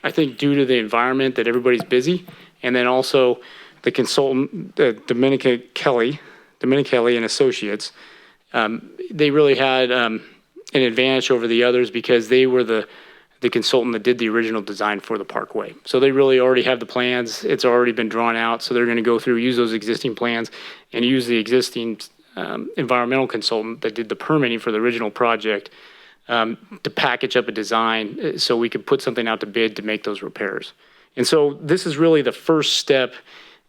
I think, due to the environment that everybody's busy. And then also the consultant, Dominica Kelly and Associates, they really had an advantage over the others because they were the consultant that did the original design for the parkway. So they really already have the plans. It's already been drawn out. So they're going to go through, use those existing plans and use the existing environmental consultant that did the permitting for the original project to package up a design so we could put something out to bid to make those repairs. And so this is really the first step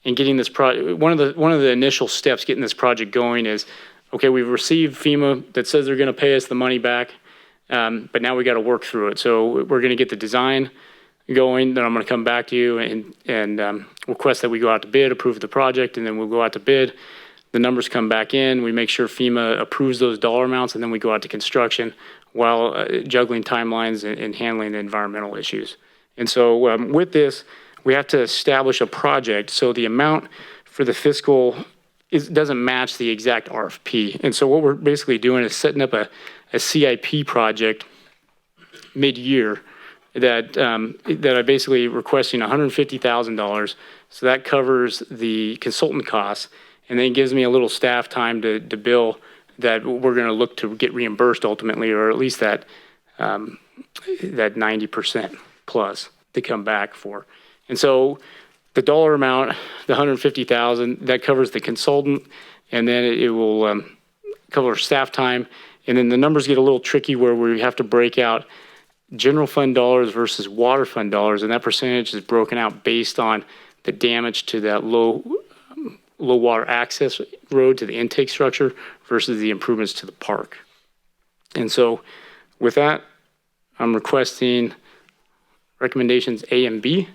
in getting this project. One of the initial steps getting this project going is, okay, we've received FEMA that says they're going to pay us the money back, but now we got to work through it. So we're going to get the design going, then I'm going to come back to you and request that we go out to bid, approve the project, and then we'll go out to bid. The numbers come back in, we make sure FEMA approves those dollar amounts, and then we go out to construction while juggling timelines and handling the environmental issues. And so with this, we have to establish a project so the amount for the fiscal doesn't match the exact RFP. And so what we're basically doing is setting up a CIP project mid-year that I basically requesting $150,000. So that covers the consultant costs, and then gives me a little staff time to bill that we're going to look to get reimbursed ultimately, or at least that 90% plus to come back for. And so the dollar amount, the $150,000, that covers the consultant, and then it will cover staff time. And then the numbers get a little tricky where we have to break out general fund dollars versus water fund dollars, and that percentage is broken out based on the damage to that low low water access road to the intake structure versus the improvements to the park. And so with that, I'm requesting recommendations A and B,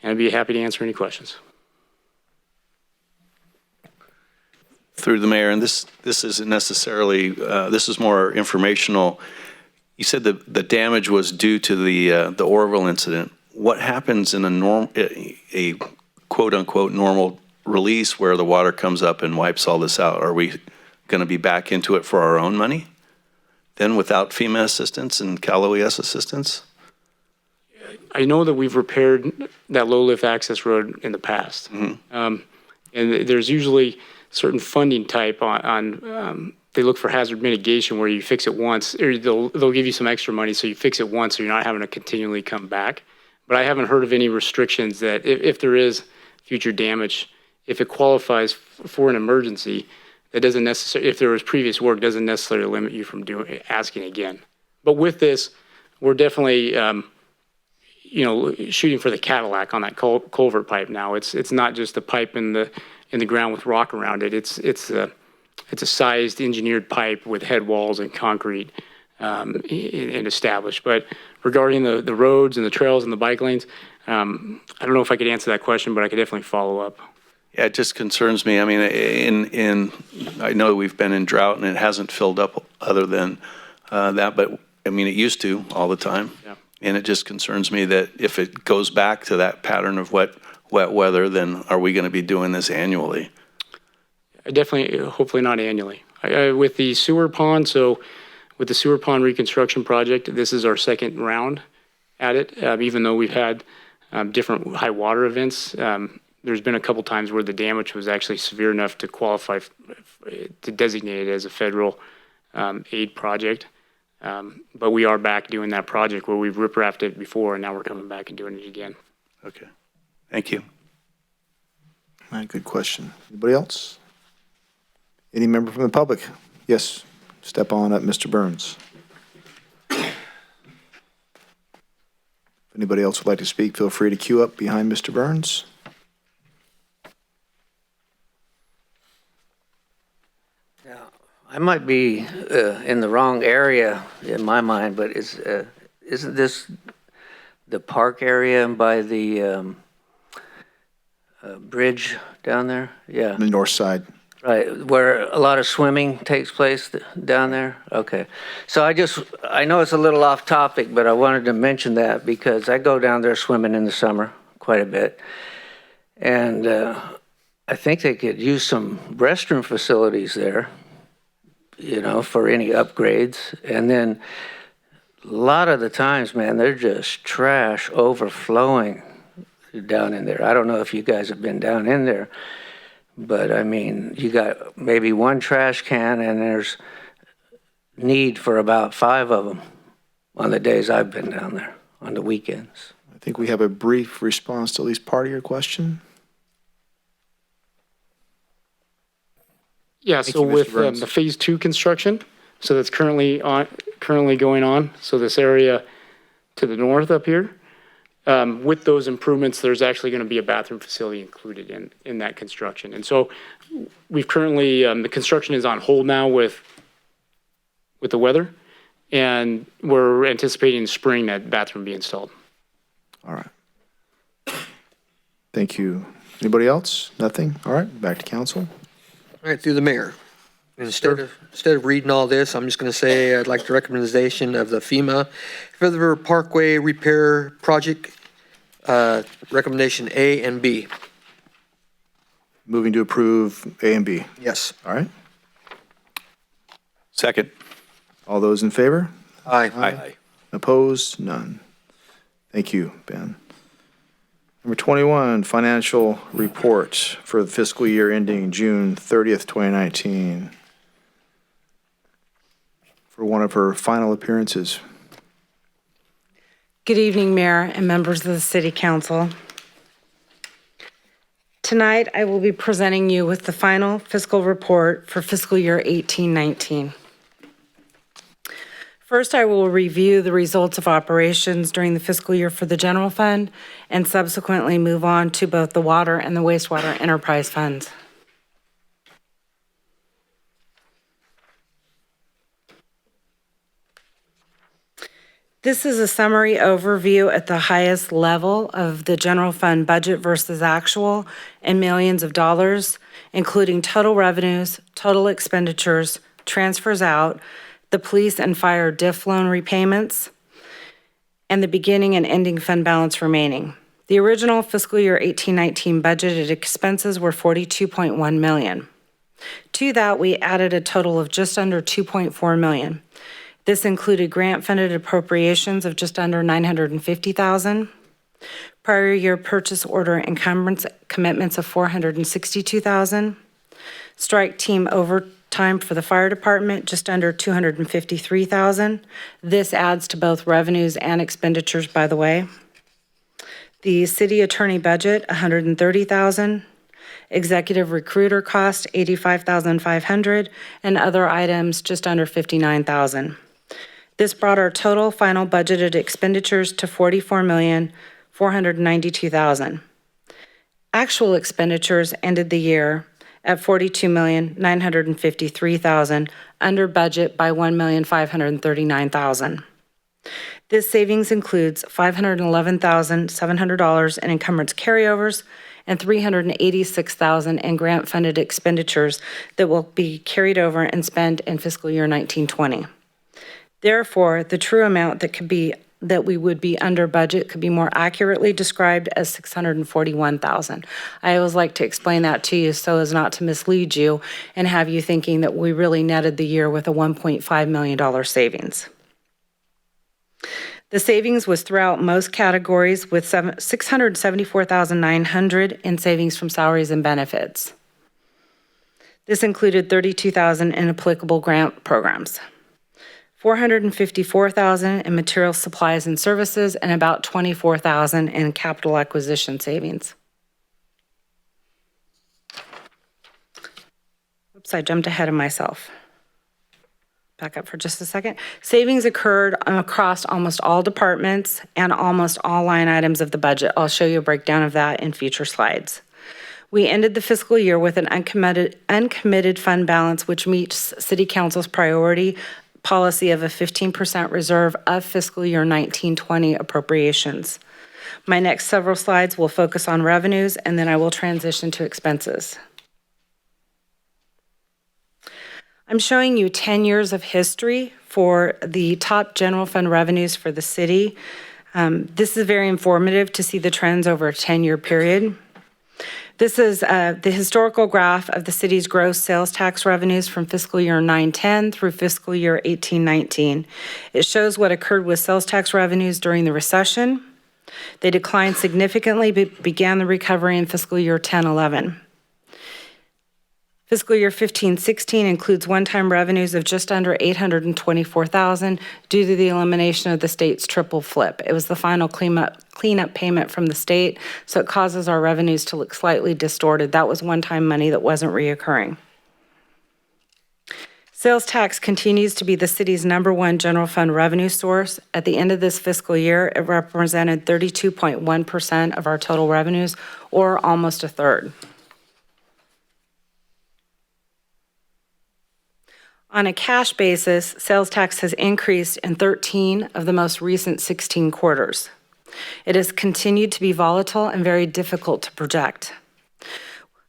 and I'd be happy to answer any questions. Through the mayor, and this isn't necessarily, this is more informational. You said that the damage was due to the Orville incident. What happens in a quote unquote normal release where the water comes up and wipes all this out? Are we going to be back into it for our own money then without FEMA assistance and Cal OES assistance? I know that we've repaired that low lift access road in the past. And there's usually certain funding type on they look for hazard mitigation where you fix it once, or they'll give you some extra money so you fix it once so you're not having to continually come back. But I haven't heard of any restrictions that if there is future damage, if it qualifies for an emergency, that doesn't necessarily, if there was previous work, doesn't necessarily limit you from asking again. But with this, we're definitely, shooting for the Cadillac on that culvert pipe now. It's not just a pipe in the ground with rock around it. It's a sized engineered pipe with head walls and concrete and established. But regarding the roads and the trails and the bike lanes, I don't know if I could answer that question, but I could definitely follow up. Yeah, it just concerns me. I mean, I know we've been in drought and it hasn't filled up other than that, but I mean, it used to all the time. Yeah. And it just concerns me that if it goes back to that pattern of wet weather, then are we going to be doing this annually? Definitely, hopefully not annually. With the sewer pond, so with the sewer pond reconstruction project, this is our second round at it. Even though we've had different high water events, there's been a couple times where the damage was actually severe enough to qualify to designate it as a federal aid project. But we are back doing that project where we've riprapped it before, and now we're coming back and doing it again. Okay, thank you. All right, good question. Anybody else? Any member from the public? Yes, step on up, Mr. Burns. If anybody else would like to speak, feel free to queue up behind Mr. Burns. I might be in the wrong area in my mind, but isn't this the park area by the bridge down there? Yeah. The north side. Right, where a lot of swimming takes place down there? Okay. So I know it's a little off topic, but I wanted to mention that because I go down there swimming in the summer quite a bit. And I think they could use some restroom facilities there, for any upgrades. And then a lot of the times, man, they're just trash overflowing down in there. I don't know if you guys have been down in there, but I mean, you got maybe one trash can and there's need for about 5 of them on the days I've been down there, on the weekends. I think we have a brief response to at least part of your question. Yeah, so with the phase 2 construction, so that's currently going on. So this area to the north up here, with those improvements, there's actually going to be a bathroom facility included in that construction. And so we've currently, the construction is on hold now with the weather, and we're anticipating in spring that bathroom be installed. All right. Thank you. Anybody else? Nothing? All right, back to council. All right, through the mayor. Instead of reading all this, I'm just going to say I'd like the recommendation of the FEMA River Parkway Repair Project, recommendation A and B. Moving to approve A and B. Yes. All right. Second. All those in favor? Aye. Aye. Opposed? None. Thank you, Ben. Number 21, financial report for the fiscal year ending June 30th, 2019. For one of her final appearances. Good evening, Mayor and members of the City Council. Tonight, I will be presenting you with the final fiscal report for fiscal year 18-19. First, I will review the results of operations during the fiscal year for the general fund and subsequently move on to both the water and the wastewater enterprise funds. This is a summary overview at the highest level of the general fund budget versus actual in millions of dollars, including total revenues, total expenditures, transfers out, the police and fire DIF loan repayments, and the beginning and ending fund balance remaining. The original fiscal year 18-19 budgeted expenses were $42.1 million. To that, we added a total of just under $2.4 million. This included grant-funded appropriations of just under $950,000, prior year purchase order encumbrance commitments of $462,000, strike team overtime for the fire department just under $253,000. This adds to both revenues and expenditures, by the way. The city attorney budget, $130,000. Executive recruiter cost, $85,500, and other items just under $59,000. This brought our total final budgeted expenditures to $44,492,000. Actual expenditures ended the year at $42,953,000, under budget by $1,539,000. This savings includes $511,700 in encumbrance carryovers and $386,000 in grant-funded expenditures that will be carried over and spent in fiscal year 1920. Therefore, the true amount that we would be under budget could be more accurately described as $641,000. I always like to explain that to you so as not to mislead you and have you thinking that we really netted the year with a $1.5 million savings. The savings was throughout most categories, with $674,900 in savings from salaries and benefits. This included $32,000 in applicable grant programs, $454,000 in material supplies and services, and about $24,000 in capital acquisition savings. Oops, I jumped ahead of myself. Back up for just a second. Savings occurred across almost all departments and almost all line items of the budget. I'll show you a breakdown of that in future slides. We ended the fiscal year with an uncommitted fund balance, which meets City Council's priority policy of a 15% reserve of fiscal year 1920 appropriations. My next several slides will focus on revenues, and then I will transition to expenses. I'm showing you 10 years of history for the top general fund revenues for the city. This is very informative to see the trends over a 10-year period. This is the historical graph of the city's gross sales tax revenues from fiscal year 9-10 through fiscal year 18-19. It shows what occurred with sales tax revenues during the recession. They declined significantly, but began the recovery in fiscal year 10-11. Fiscal year 15-16 includes one-time revenues of just under $824,000 due to the elimination of the state's triple flip. It was the final cleanup payment from the state, so it causes our revenues to look slightly distorted. That was one-time money that wasn't reoccurring. Sales tax continues to be the city's #1 general fund revenue source. At the end of this fiscal year, it represented 32.1% of our total revenues, or almost a third. On a cash basis, sales tax has increased in 13 of the most recent 16 quarters. It has continued to be volatile and very difficult to project.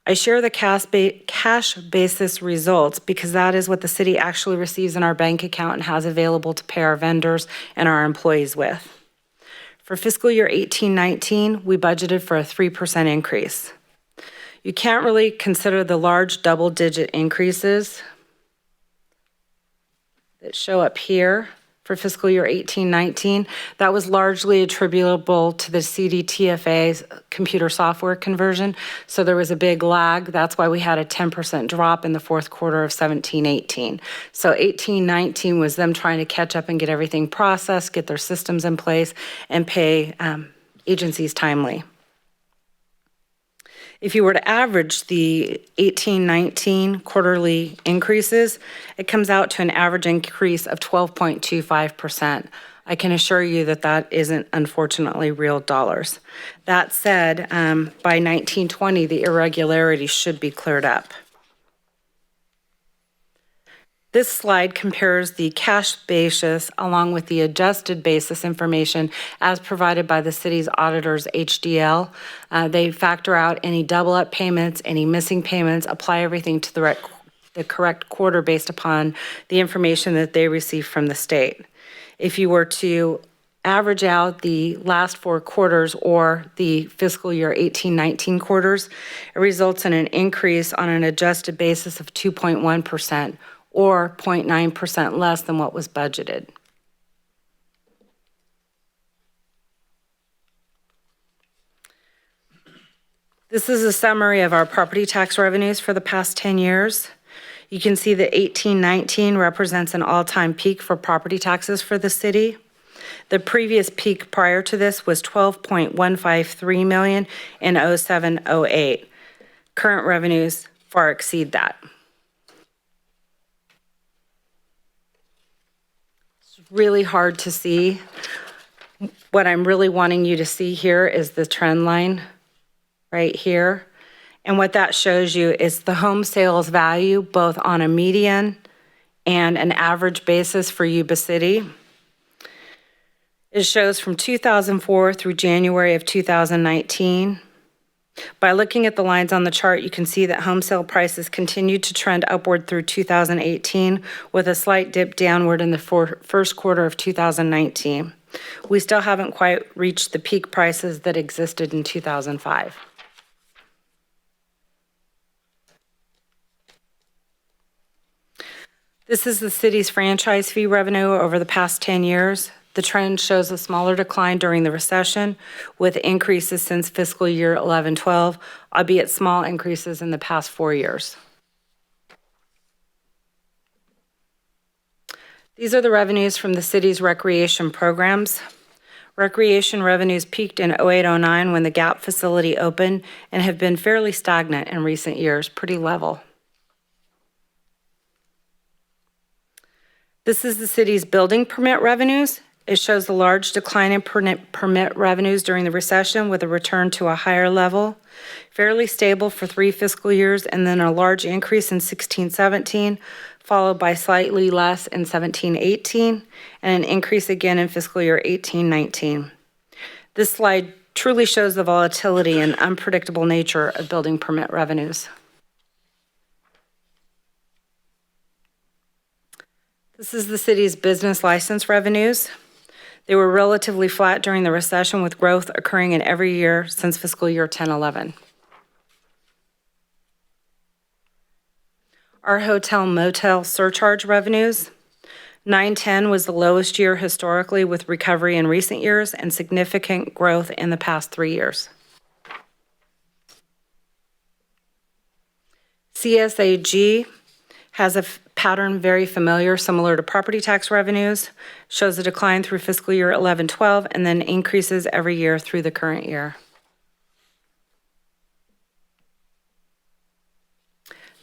I share the cash basis results because that is what the city actually receives in our bank account and has available to pay our vendors and our employees with. For fiscal year 18-19, we budgeted for a 3% increase. You can't really consider the large double-digit increases that show up here for fiscal year 18-19. That was largely attributable to the CDTFA's computer software conversion. So there was a big lag. That's why we had a 10% drop in the fourth quarter of 17-18. So 18-19 was them trying to catch up and get everything processed, get their systems in place, and pay agencies timely. If you were to average the 18-19 quarterly increases, it comes out to an average increase of 12.25%. I can assure you that that isn't, unfortunately, real dollars. That said, by 1920, the irregularities should be cleared up. This slide compares the cash basis along with the adjusted basis information as provided by the city's auditors, HDL. They factor out any double-up payments, any missing payments, apply everything to the correct quarter based upon the information that they receive from the state. If you were to average out the last 4 quarters or the fiscal year 18-19 quarters, it results in an increase on an adjusted basis of 2.1%. or 0.9% less than what was budgeted. This is a summary of our property tax revenues for the past 10 years. You can see that 18-19 represents an all-time peak for property taxes for the city. The previous peak prior to this was $12.153 million in 07-08. Current revenues far exceed that. Really hard to see. What I'm really wanting you to see here is the trend line right here. And what that shows you is the home sales value, both on a median and an average basis for Yuba City. It shows from 2004 through January of 2019. By looking at the lines on the chart, you can see that home sale prices continued to trend upward through 2018 with a slight dip downward in the first quarter of 2019. We still haven't quite reached the peak prices that existed in 2005. This is the city's franchise fee revenue over the past 10 years. The trend shows a smaller decline during the recession with increases since fiscal year 11-12, albeit small increases in the past 4 years. These are the revenues from the city's recreation programs. Recreation revenues peaked in 08-09 when the GAP facility opened and have been fairly stagnant in recent years, pretty level. This is the city's building permit revenues. It shows the large decline in permit revenues during the recession with a return to a higher level, fairly stable for 3 fiscal years, and then a large increase in 16-17, followed by slightly less in 17-18, and an increase again in fiscal year 18-19. This slide truly shows the volatility and unpredictable nature of building permit revenues. This is the city's business license revenues. They were relatively flat during the recession with growth occurring in every year since fiscal year 10-11. Our hotel motel surcharge revenues. 9-10 was the lowest year historically with recovery in recent years and significant growth in the past 3 years. CSAG has a pattern very familiar, similar to property tax revenues, shows a decline through fiscal year 11-12 and then increases every year through the current year.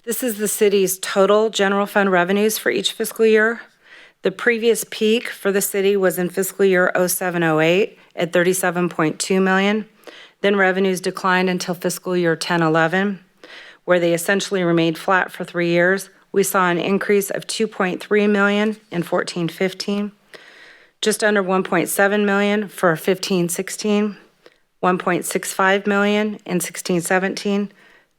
This is the city's total general fund revenues for each fiscal year. The previous peak for the city was in fiscal year 07-08 at $37.2 million. Then revenues declined until fiscal year 10-11, where they essentially remained flat for 3 years. We saw an increase of $2.3 million in 14-15, just under $1.7 million for 15-16, $1.65 million in 16-17,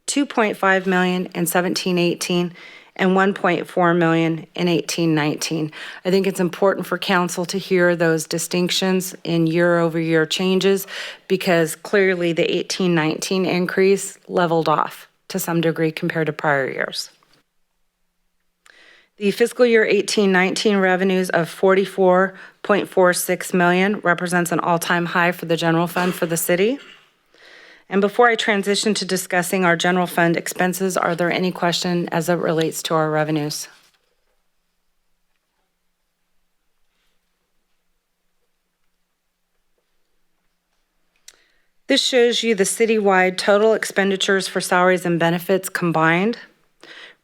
$2.5 million in 17-18, and $1.4 million in 18-19. I think it's important for council to hear those distinctions in year-over-year changes because clearly the 18-19 increase leveled off to some degree compared to prior years. The fiscal year 18-19 revenues of $44.46 million represents an all-time high for the general fund for the city. And before I transition to discussing our general fund expenses, are there any questions as it relates to our revenues? This shows you the citywide total expenditures for salaries and benefits combined.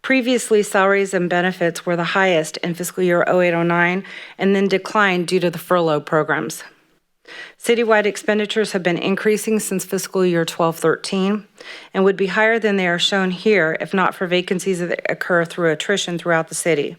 Previously, salaries and benefits were the highest in fiscal year 08-09 and then declined due to the furlough programs. Citywide expenditures have been increasing since fiscal year 12-13 and would be higher than they are shown here if not for vacancies that occur through attrition throughout the city.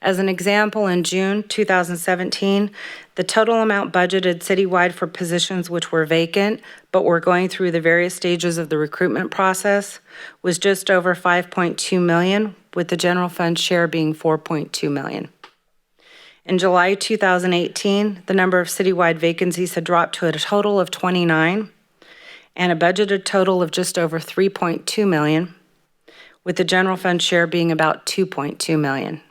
As an example, in June 2017, the total amount budgeted citywide for positions which were vacant but were going through the various stages of the recruitment process was just over $5.2 million, with the general fund share being $4.2 million. In July 2018, the number of citywide vacancies had dropped to a total of 29 and a budgeted total of just over $3.2 million, with the general fund share being about $2.2 million.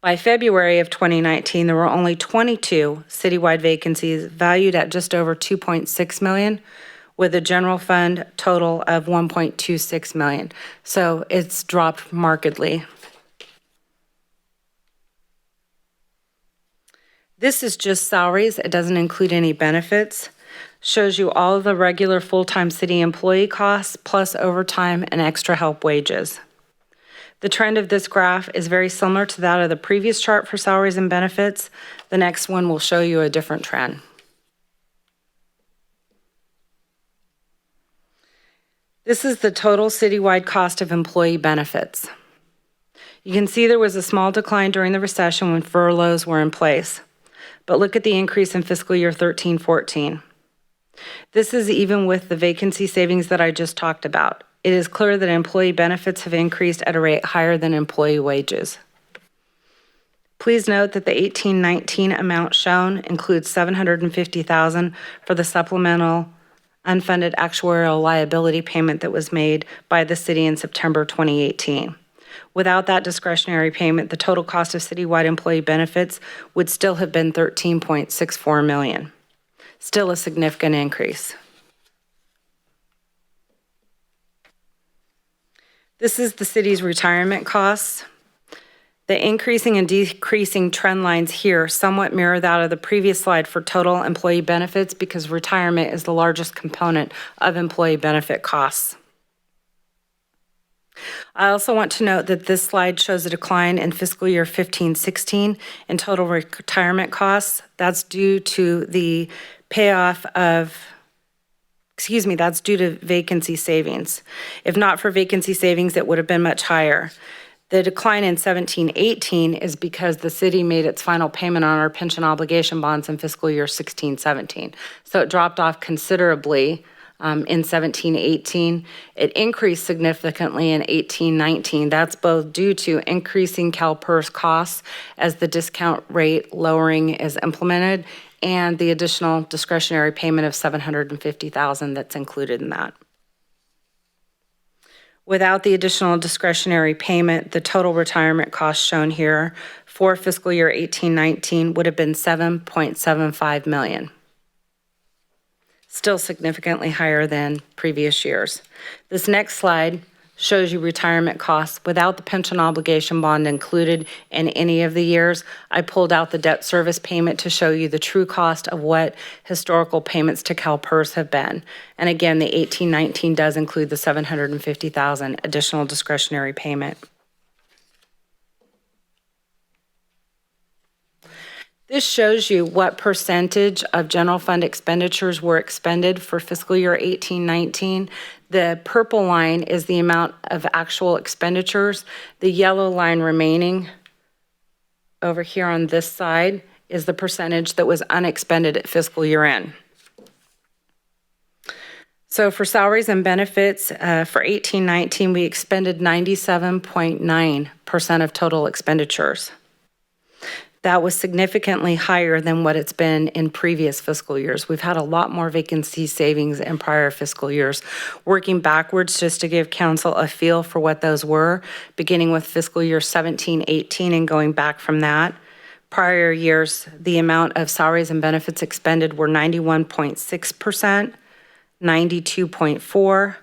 By February of 2019, there were only 22 citywide vacancies valued at just over $2.6 million, with a general fund total of $1.26 million. So it's dropped markedly. This is just salaries. It doesn't include any benefits. Shows you all of the regular full-time city employee costs plus overtime and extra help wages. The trend of this graph is very similar to that of the previous chart for salaries and benefits. The next one will show you a different trend. This is the total citywide cost of employee benefits. You can see there was a small decline during the recession when furloughs were in place. But look at the increase in fiscal year 13-14. This is even with the vacancy savings that I just talked about. It is clear that employee benefits have increased at a rate higher than employee wages. Please note that the 18-19 amount shown includes $750,000 for the supplemental unfunded actuarial liability payment that was made by the city in September 2018. Without that discretionary payment, the total cost of citywide employee benefits would still have been $13.64 million. Still a significant increase. This is the city's retirement costs. The increasing and decreasing trend lines here somewhat mirror that of the previous slide for total employee benefits because retirement is the largest component of employee benefit costs. I also want to note that this slide shows a decline in fiscal year 15-16 in total retirement costs. That's due to the payoff of that's due to vacancy savings. If not for vacancy savings, it would have been much higher. The decline in 17-18 is because the city made its final payment on our pension obligation bonds in fiscal year 16-17. So it dropped off considerably in 17-18. It increased significantly in 18-19. That's both due to increasing CalPERS costs as the discount rate lowering is implemented and the additional discretionary payment of $750,000 that's included in that. Without the additional discretionary payment, the total retirement cost shown here for fiscal year 18-19 would have been $7.75 million. Still significantly higher than previous years. This next slide shows you retirement costs without the pension obligation bond included in any of the years. I pulled out the debt service payment to show you the true cost of what historical payments to CalPERS have been. And again, the 18-19 does include the $750,000 additional discretionary payment. This shows you what percentage of general fund expenditures were expended for fiscal year 18-19. The purple line is the amount of actual expenditures. The yellow line remaining over here on this side is the percentage that was unexpended at fiscal year end. So for salaries and benefits, for 18-19, we expended 97.9% of total expenditures. That was significantly higher than what it's been in previous fiscal years. We've had a lot more vacancy savings in prior fiscal years. Working backwards just to give council a feel for what those were, beginning with fiscal year 17-18 and going back from that. Prior years, the amount of salaries and benefits expended were 91.6%, 92.4%,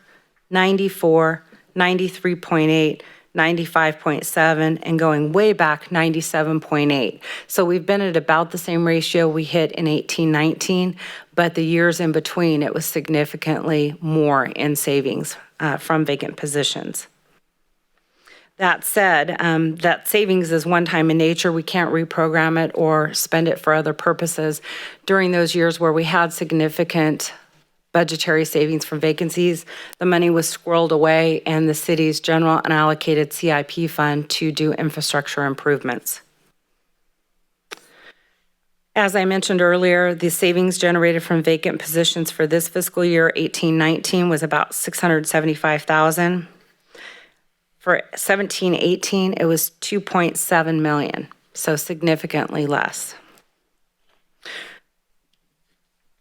94%, 93.8%, 95.7, and going way back 97.8. So we've been at about the same ratio we hit in 18-19, but the years in between it was significantly more in savings from vacant positions. That said, that savings is one-time in nature. We can't reprogram it or spend it for other purposes. During those years where we had significant budgetary savings from vacancies. The money was squirreled away in the city's general unallocated CIP fund to do infrastructure improvements. As I mentioned earlier, the savings generated from vacant positions for this fiscal year 18-19 was about $675,000. For 17-18, it was $2.7 million, so significantly less.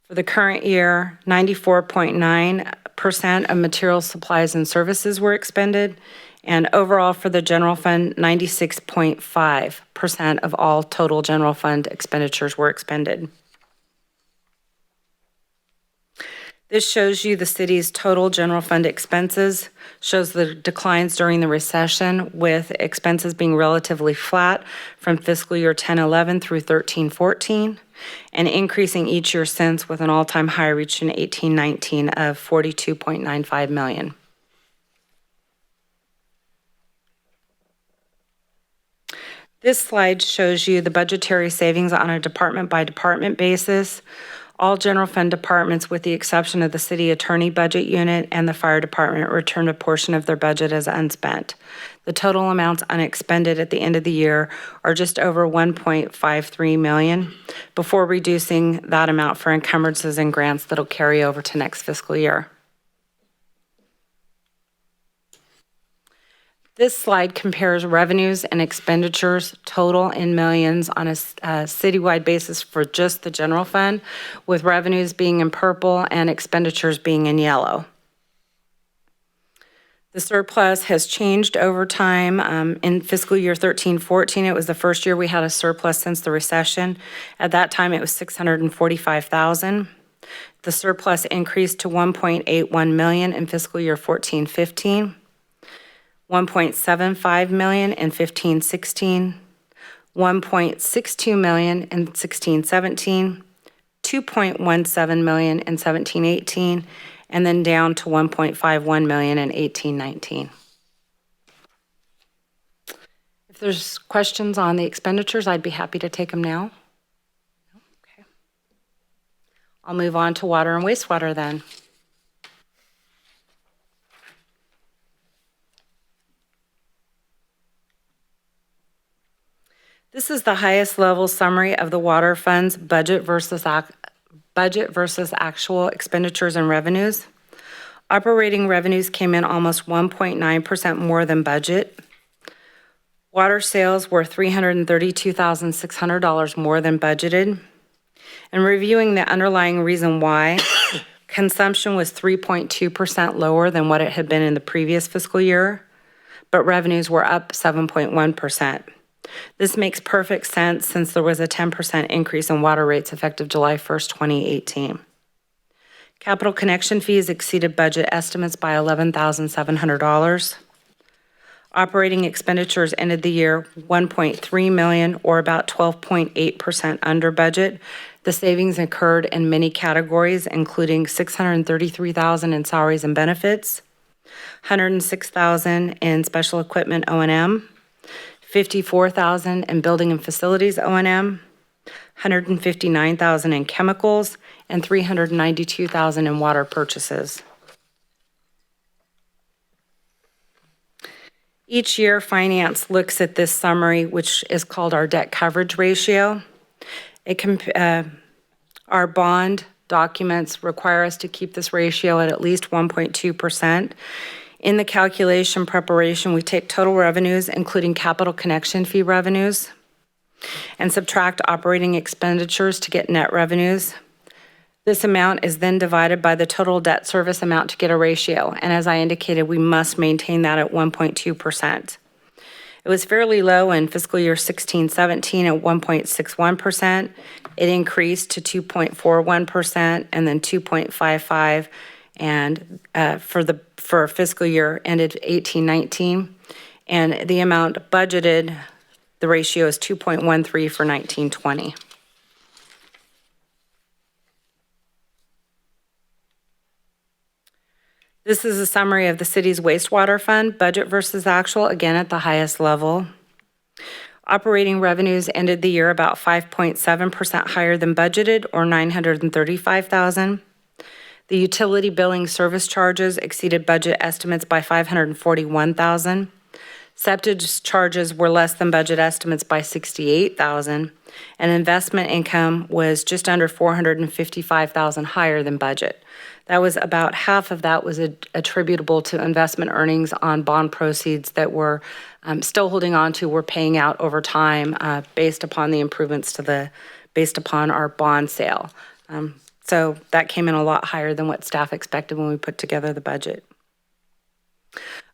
For the current year, 94.9% of materials, supplies, and services were expended, and overall for the general fund, 96.5% of all total general fund expenditures were expended. This shows you the city's total general fund expenses, shows the declines during the recession, with expenses being relatively flat from fiscal year 10-11 through 13-14, and increasing each year since, with an all-time high reached in 18-19 of $42.95 million. This slide shows you the budgetary savings on a department-by-department basis. All general fund departments, with the exception of the city attorney budget unit and the fire department, returned a portion of their budget as unspent. The total amounts unexpended at the end of the year are just over $1.53 million, before reducing that amount for encumbrances and grants that'll carry over to next fiscal year. This slide compares revenues and expenditures total in millions on a citywide basis for just the general fund, with revenues being in purple and expenditures being in yellow. The surplus has changed over time. In fiscal year 13-14, it was the first year we had a surplus since the recession. At that time, it was $645,000. The surplus increased to $1.81 million in fiscal year 14-15. $1.75 million in 15-16, $1.62 million in 16-17, $2.17 million in 17-18, and then down to $1.51 million in 18-19. If there's questions on the expenditures, I'd be happy to take them now. Okay. I'll move on to water and wastewater then. This is the highest level summary of the water fund's budget versus actual expenditures and revenues. Operating revenues came in almost 1.9% more than budget. Water sales were $332,600 more than budgeted. And reviewing the underlying reason why, consumption was 3.2% lower than what it had been in the previous fiscal year, but revenues were up 7.1%. This makes perfect sense since there was a 10% increase in water rates effective July 1st, 2018. Capital connection fees exceeded budget estimates by $11,700. Operating expenditures ended the year $1.3 million, or about 12.8% under budget. The savings occurred in many categories, including $633,000 in salaries and benefits, $106,000 in special equipment O&M, $54,000 in building and facilities O&M, $159,000 in chemicals, and $392,000 in water purchases. Each year, finance looks at this summary, which is called our debt coverage ratio. Our bond documents require us to keep this ratio at least 1.2%. In the calculation preparation, we take total revenues, including capital connection fee revenues, and subtract operating expenditures to get net revenues. This amount is then divided by the total debt service amount to get a ratio, and as I indicated, we must maintain that at 1.2%. It was fairly low in fiscal year 16-17 at 1.61%. It increased to 2.41% and then 2.55%, and for fiscal year ended 18-19, and the amount budgeted, the ratio is 2.13 for 19-20. This is a summary of the city's wastewater fund, budget versus actual, again at the highest level. Operating revenues ended the year about 5.7% higher than budgeted, or $935,000. The utility billing service charges exceeded budget estimates by $541,000. Septic charges were less than budget estimates by $68,000, and investment income was just under $455,000 higher than budget. That was about half of that was attributable to investment earnings on bond proceeds that we're still holding on to. We're paying out over time based upon the improvements based upon our bond sale. So that came in a lot higher than what staff expected when we put together the budget.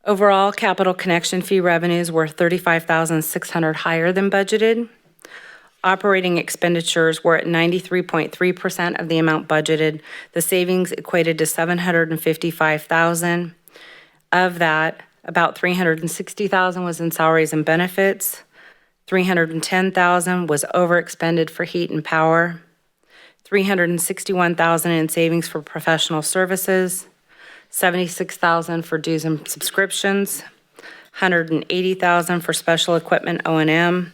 Overall, capital connection fee revenues were $35,600 higher than budgeted. Operating expenditures were at 93.3% of the amount budgeted. The savings equated to $755,000. Of that, about $360,000 was in salaries and benefits. $310,000 was overexpended for heat and power. $361,000 in savings for professional services. $76,000 for dues and subscriptions, $180,000 for special equipment O&M,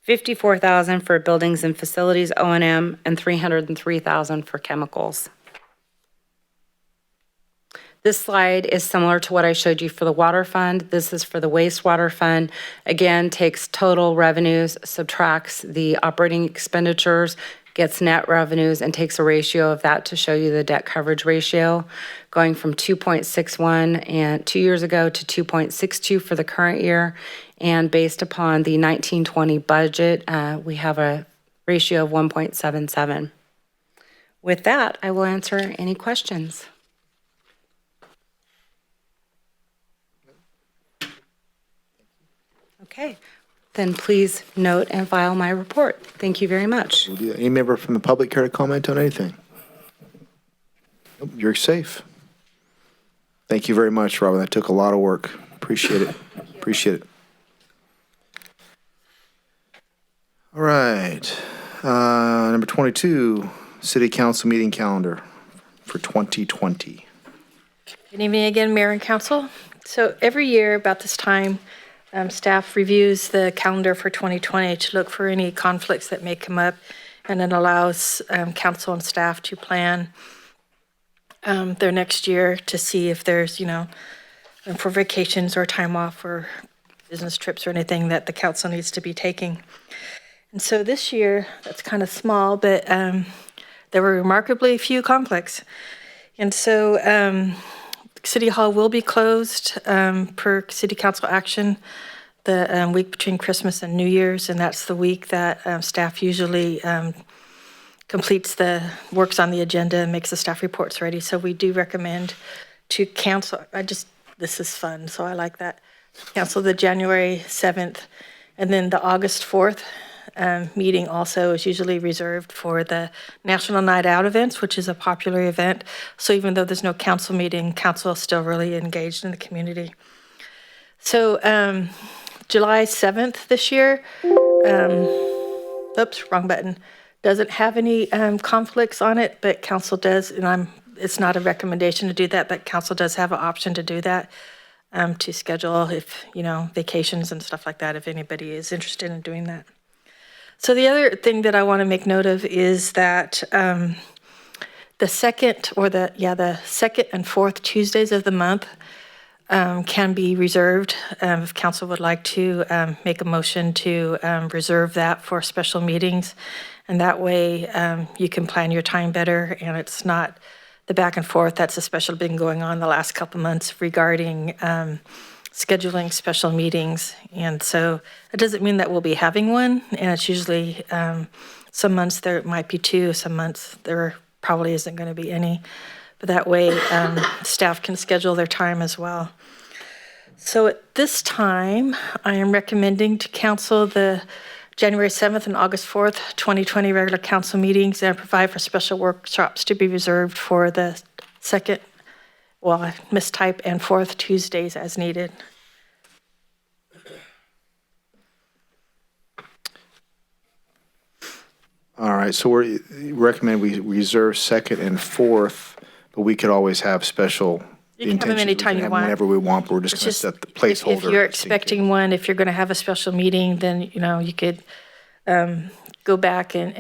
$54,000 for buildings and facilities O&M, and $303,000 for chemicals. This slide is similar to what I showed you for the water fund. This is for the wastewater fund. Again, takes total revenues, subtracts the operating expenditures, gets net revenues, and takes a ratio of that to show you the debt coverage ratio, going from 2.61 and 2 years ago to 2.62 for the current year. And based upon the 1920 budget, we have a ratio of 1.77. With that, I will answer any questions. Okay. Then please note and file my report. Thank you very much. Any member from the public care to comment on anything? Nope, you're safe. Thank you very much, Robin. That took a lot of work. Appreciate it. Appreciate it. All right. Number 22, City Council meeting calendar for 2020. Good evening again, Mayor and Council. So every year about this time, staff reviews the calendar for 2020 to look for any conflicts that may come up, and it allows council and staff to plan their next year to see if there's, for vacations or time off or business trips or anything that the council needs to be taking. And so this year, that's kind of small, but there were remarkably few conflicts. And so City Hall will be closed per City Council action the week between Christmas and New Year's, and that's the week that staff usually works on the agenda and makes the staff reports ready. So we do recommend to cancel. This is fun, so I like that. Cancel the January 7th, and then the August 4th meeting also is usually reserved for the National Night Out events, which is a popular event. So even though there's no council meeting, council is still really engaged in the community. So July 7th this year, oops, wrong button, doesn't have any conflicts on it, but council does, and it's not a recommendation to do that, but council does have an option to do that, to schedule if, vacations and stuff like that, if anybody is interested in doing that. So the other thing that I want to make note of is that the second and fourth Tuesdays of the month can be reserved. If council would like to make a motion to reserve that for special meetings, and that way you can plan your time better, and it's not the back and forth that's especially been going on the last couple months regarding scheduling special meetings. And so it doesn't mean that we'll be having one, and it's usually some months there might be two, some months there probably isn't going to be any, but that way staff can schedule their time as well. So at this time, I am recommending to council the January 7th and August 4th, 2020 regular council meetings, and provide for special workshops to be reserved for the second, mistype, and fourth Tuesdays as needed. All right, so we recommend we reserve second and fourth, but we could always have special You can have them anytime you want. Whenever we want, but we're just going to set the placeholder. If you're expecting one, if you're going to have a special meeting, then, you could go back and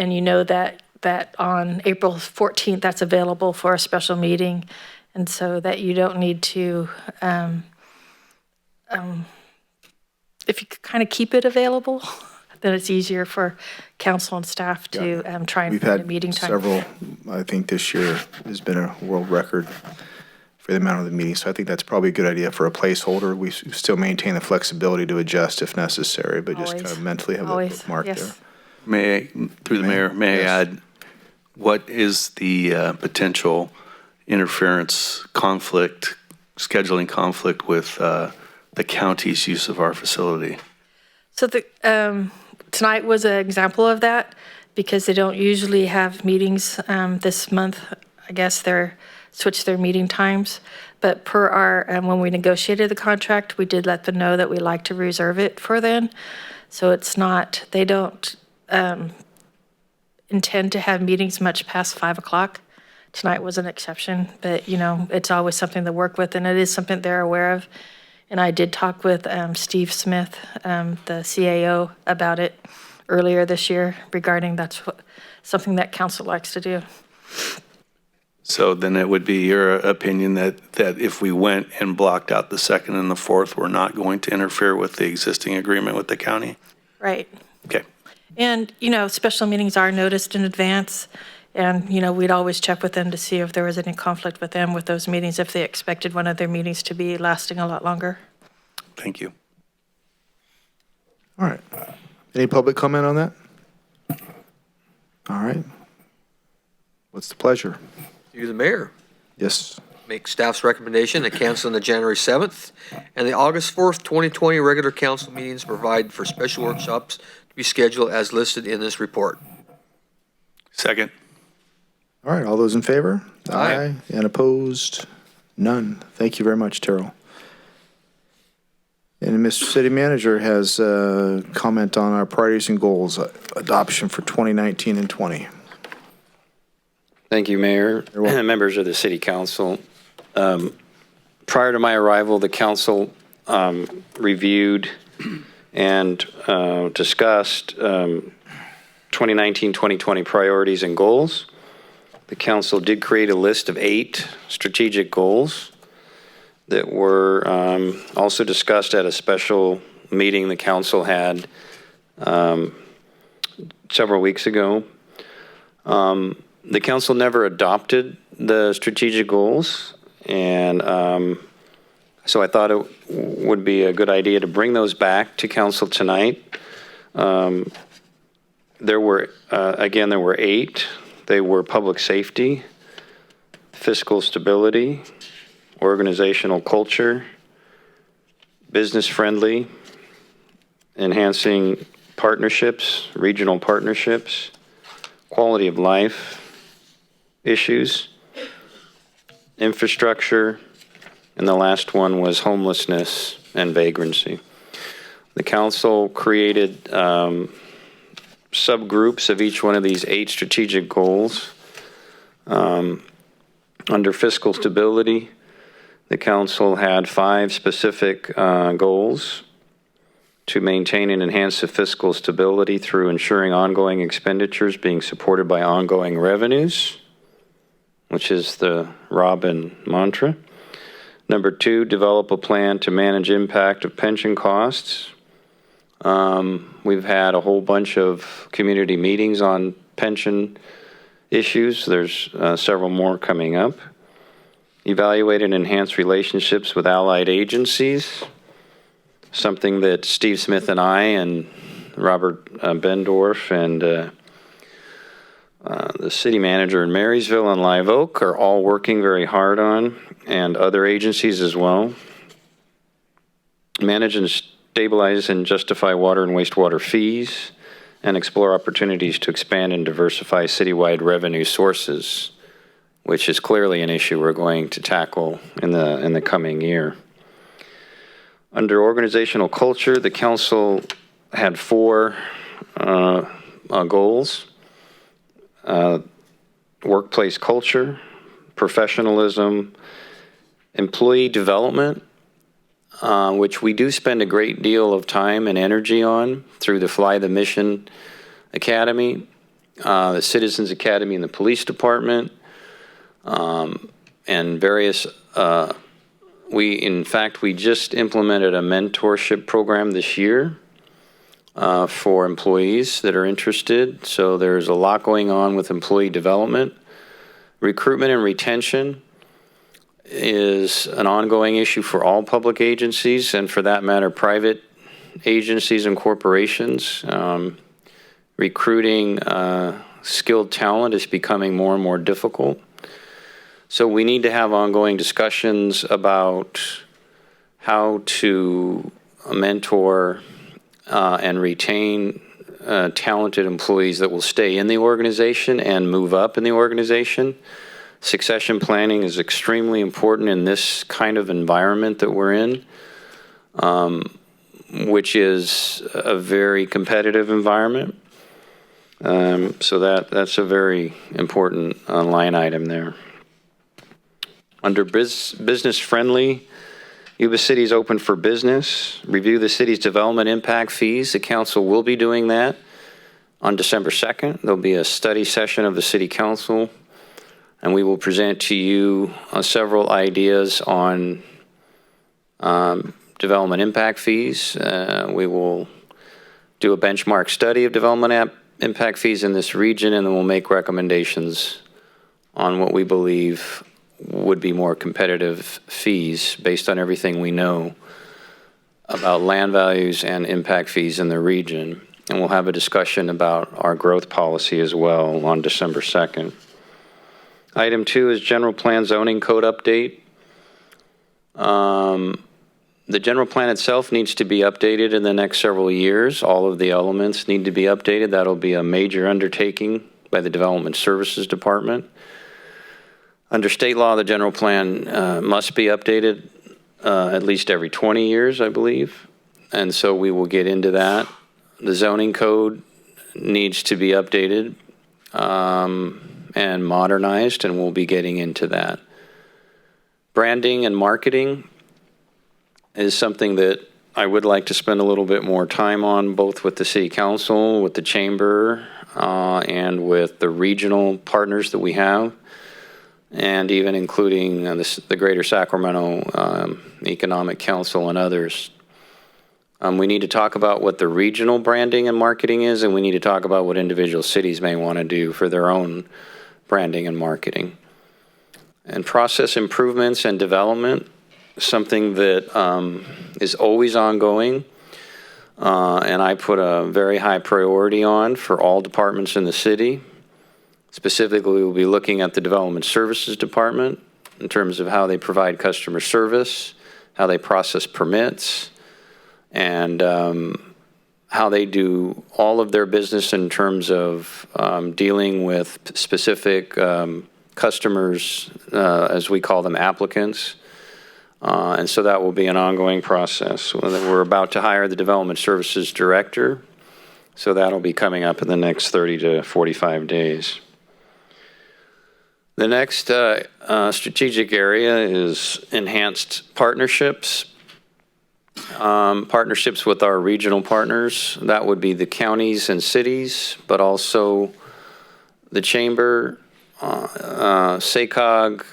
that that on April 14th, that's available for a special meeting, and so that you don't need to, if you could kind of keep it available, then it's easier for council and staff to try and We've find a had meeting time. several, I think this year has been a world record for the amount of the meetings. So I think that's probably a good idea for a placeholder. We still maintain the flexibility to adjust if necessary, but just kind of mentally have that bookmark there. May I, through the mayor, may I add, what is the potential interference conflict, scheduling conflict with the county's use of our facility? So tonight was an example of that, because they don't usually have meetings this month. I guess they're switched their meeting times. But per our, when we negotiated the contract, we did let them know that we like to reserve it for then. So it's not, they don't intend to have meetings much past 5 o'clock. Tonight was an exception, but it's always something to work with, and it is something they're aware of. And I did talk with Steve Smith, the CAO, about it earlier this year regarding something that council likes to do. So then it would be your opinion that if we went and blocked out the 2nd and the 4th, we're not going to interfere with the existing agreement with the county? Right. Okay. And, special meetings are noticed in advance. And, we'd always check with them to see if there was any conflict with them with those meetings, if they expected one of their meetings to be lasting a lot longer. Thank you. All right. Any public comment on that? All right. What's the pleasure? You, the mayor. Yes. Make staff's recommendation to cancel the January 7th and the August 4th, 2020 regular council meetings, provide for special workshops to be scheduled as listed in this report. Second. All right. All those in favor? Aye. And opposed? None. Thank you very much, Terrell. And Mr. City Manager has a comment on our priorities and goals adoption for 2019 and 20. Thank you, Mayor and members of the City Council. Prior to my arrival, the council reviewed and discussed 2019-2020 priorities and goals. The council did create a list of 8 strategic goals that were also discussed at a special meeting the council had several weeks ago. The council never adopted the strategic goals, and so I thought it would be a good idea to bring those back to council tonight. There were 8. They were public safety, fiscal stability, organizational culture, business friendly, enhancing partnerships, regional partnerships, quality of life issues, infrastructure, and the last one was homelessness and vagrancy. The council created subgroups of each one of these 8 strategic goals. Under fiscal stability, the council had 5 specific goals to maintain and enhance the fiscal stability through ensuring ongoing expenditures being supported by ongoing revenues, which is the Robin mantra. Number 2, develop a plan to manage impact of pension costs. We've had a whole bunch of community meetings on pension issues. There's several more coming up. Evaluate and enhance relationships with allied agencies, something that Steve Smith and I and Robert Bendorf and the city manager in Marysville and Live Oak are all working very hard on, and other agencies as well. Manage and stabilize and justify water and wastewater fees, and explore opportunities to expand and diversify citywide revenue sources, which is clearly an issue we're going to tackle in the coming year. Under organizational culture, the council had 4 goals. Workplace culture, professionalism, employee development, which we do spend a great deal of time and energy on through the Fly the Mission Academy, the Citizens Academy and the Police Department, and various, we just implemented a mentorship program this year for employees that are interested. So there's a lot going on with employee development. Recruitment and retention is an ongoing issue for all public agencies, and for that matter, private agencies and corporations. Recruiting skilled talent is becoming more and more difficult. So we need to have ongoing discussions about how to mentor and retain talented employees that will stay in the organization and move up in the organization. Succession planning is extremely important in this kind of environment that we're in, which is a very competitive environment. So that's a very important line item there. Under business friendly, Yuba City is open for business. Review the city's development impact fees. The council will be doing that on December 2nd. There'll be a study session of the city council, and we will present to you several ideas on development impact fees. We will do a benchmark study of development impact fees in this region, and then we'll make recommendations on what we believe would be more competitive fees based on everything we know about land values and impact fees in the region. And we'll have a discussion about our growth policy as well on December 2nd. Item 2 is general plan zoning code update. The general plan itself needs to be updated in the next several years. All of the elements need to be updated. That'll be a major undertaking by the Development Services Department. Under state law, the general plan must be updated at least every 20 years, I believe. And so we will get into that. The zoning code needs to be updated and modernized, and we'll be getting into that. Branding and marketing is something that I would like to spend a little bit more time on, both with the city council, with the chamber, and with the regional partners that we have, and even including the Greater Sacramento Economic Council and others. We need to talk about what the regional branding and marketing is, and we need to talk about what individual cities may want to do for their own branding and marketing. And process improvements and development, something that is always ongoing, and I put a very high priority on for all departments in the city. Specifically, we'll be looking at the Development Services Department in terms of how they provide customer service, how they process permits, and how they do all of their business in terms of dealing with specific customers, as we call them, applicants. And so that will be an ongoing process. We're about to hire the Development Services Director, so that'll be coming up in the next 30 to 45 days. The next strategic area is enhanced partnerships. Partnerships with our regional partners. That would be the counties and cities, but also the chamber, SACOG,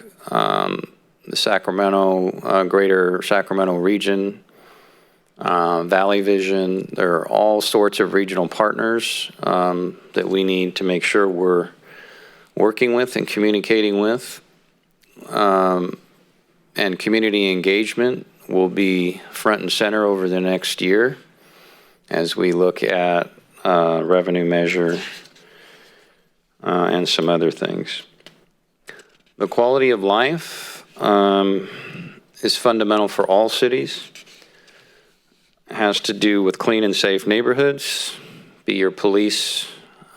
the Sacramento, Greater Sacramento region, Valley Vision. There are all sorts of regional partners that we need to make sure we're working with and communicating with. And community engagement will be front and center over the next year as we look at revenue measure and some other things. The quality of life is fundamental for all cities. It has to do with clean and safe neighborhoods, be your police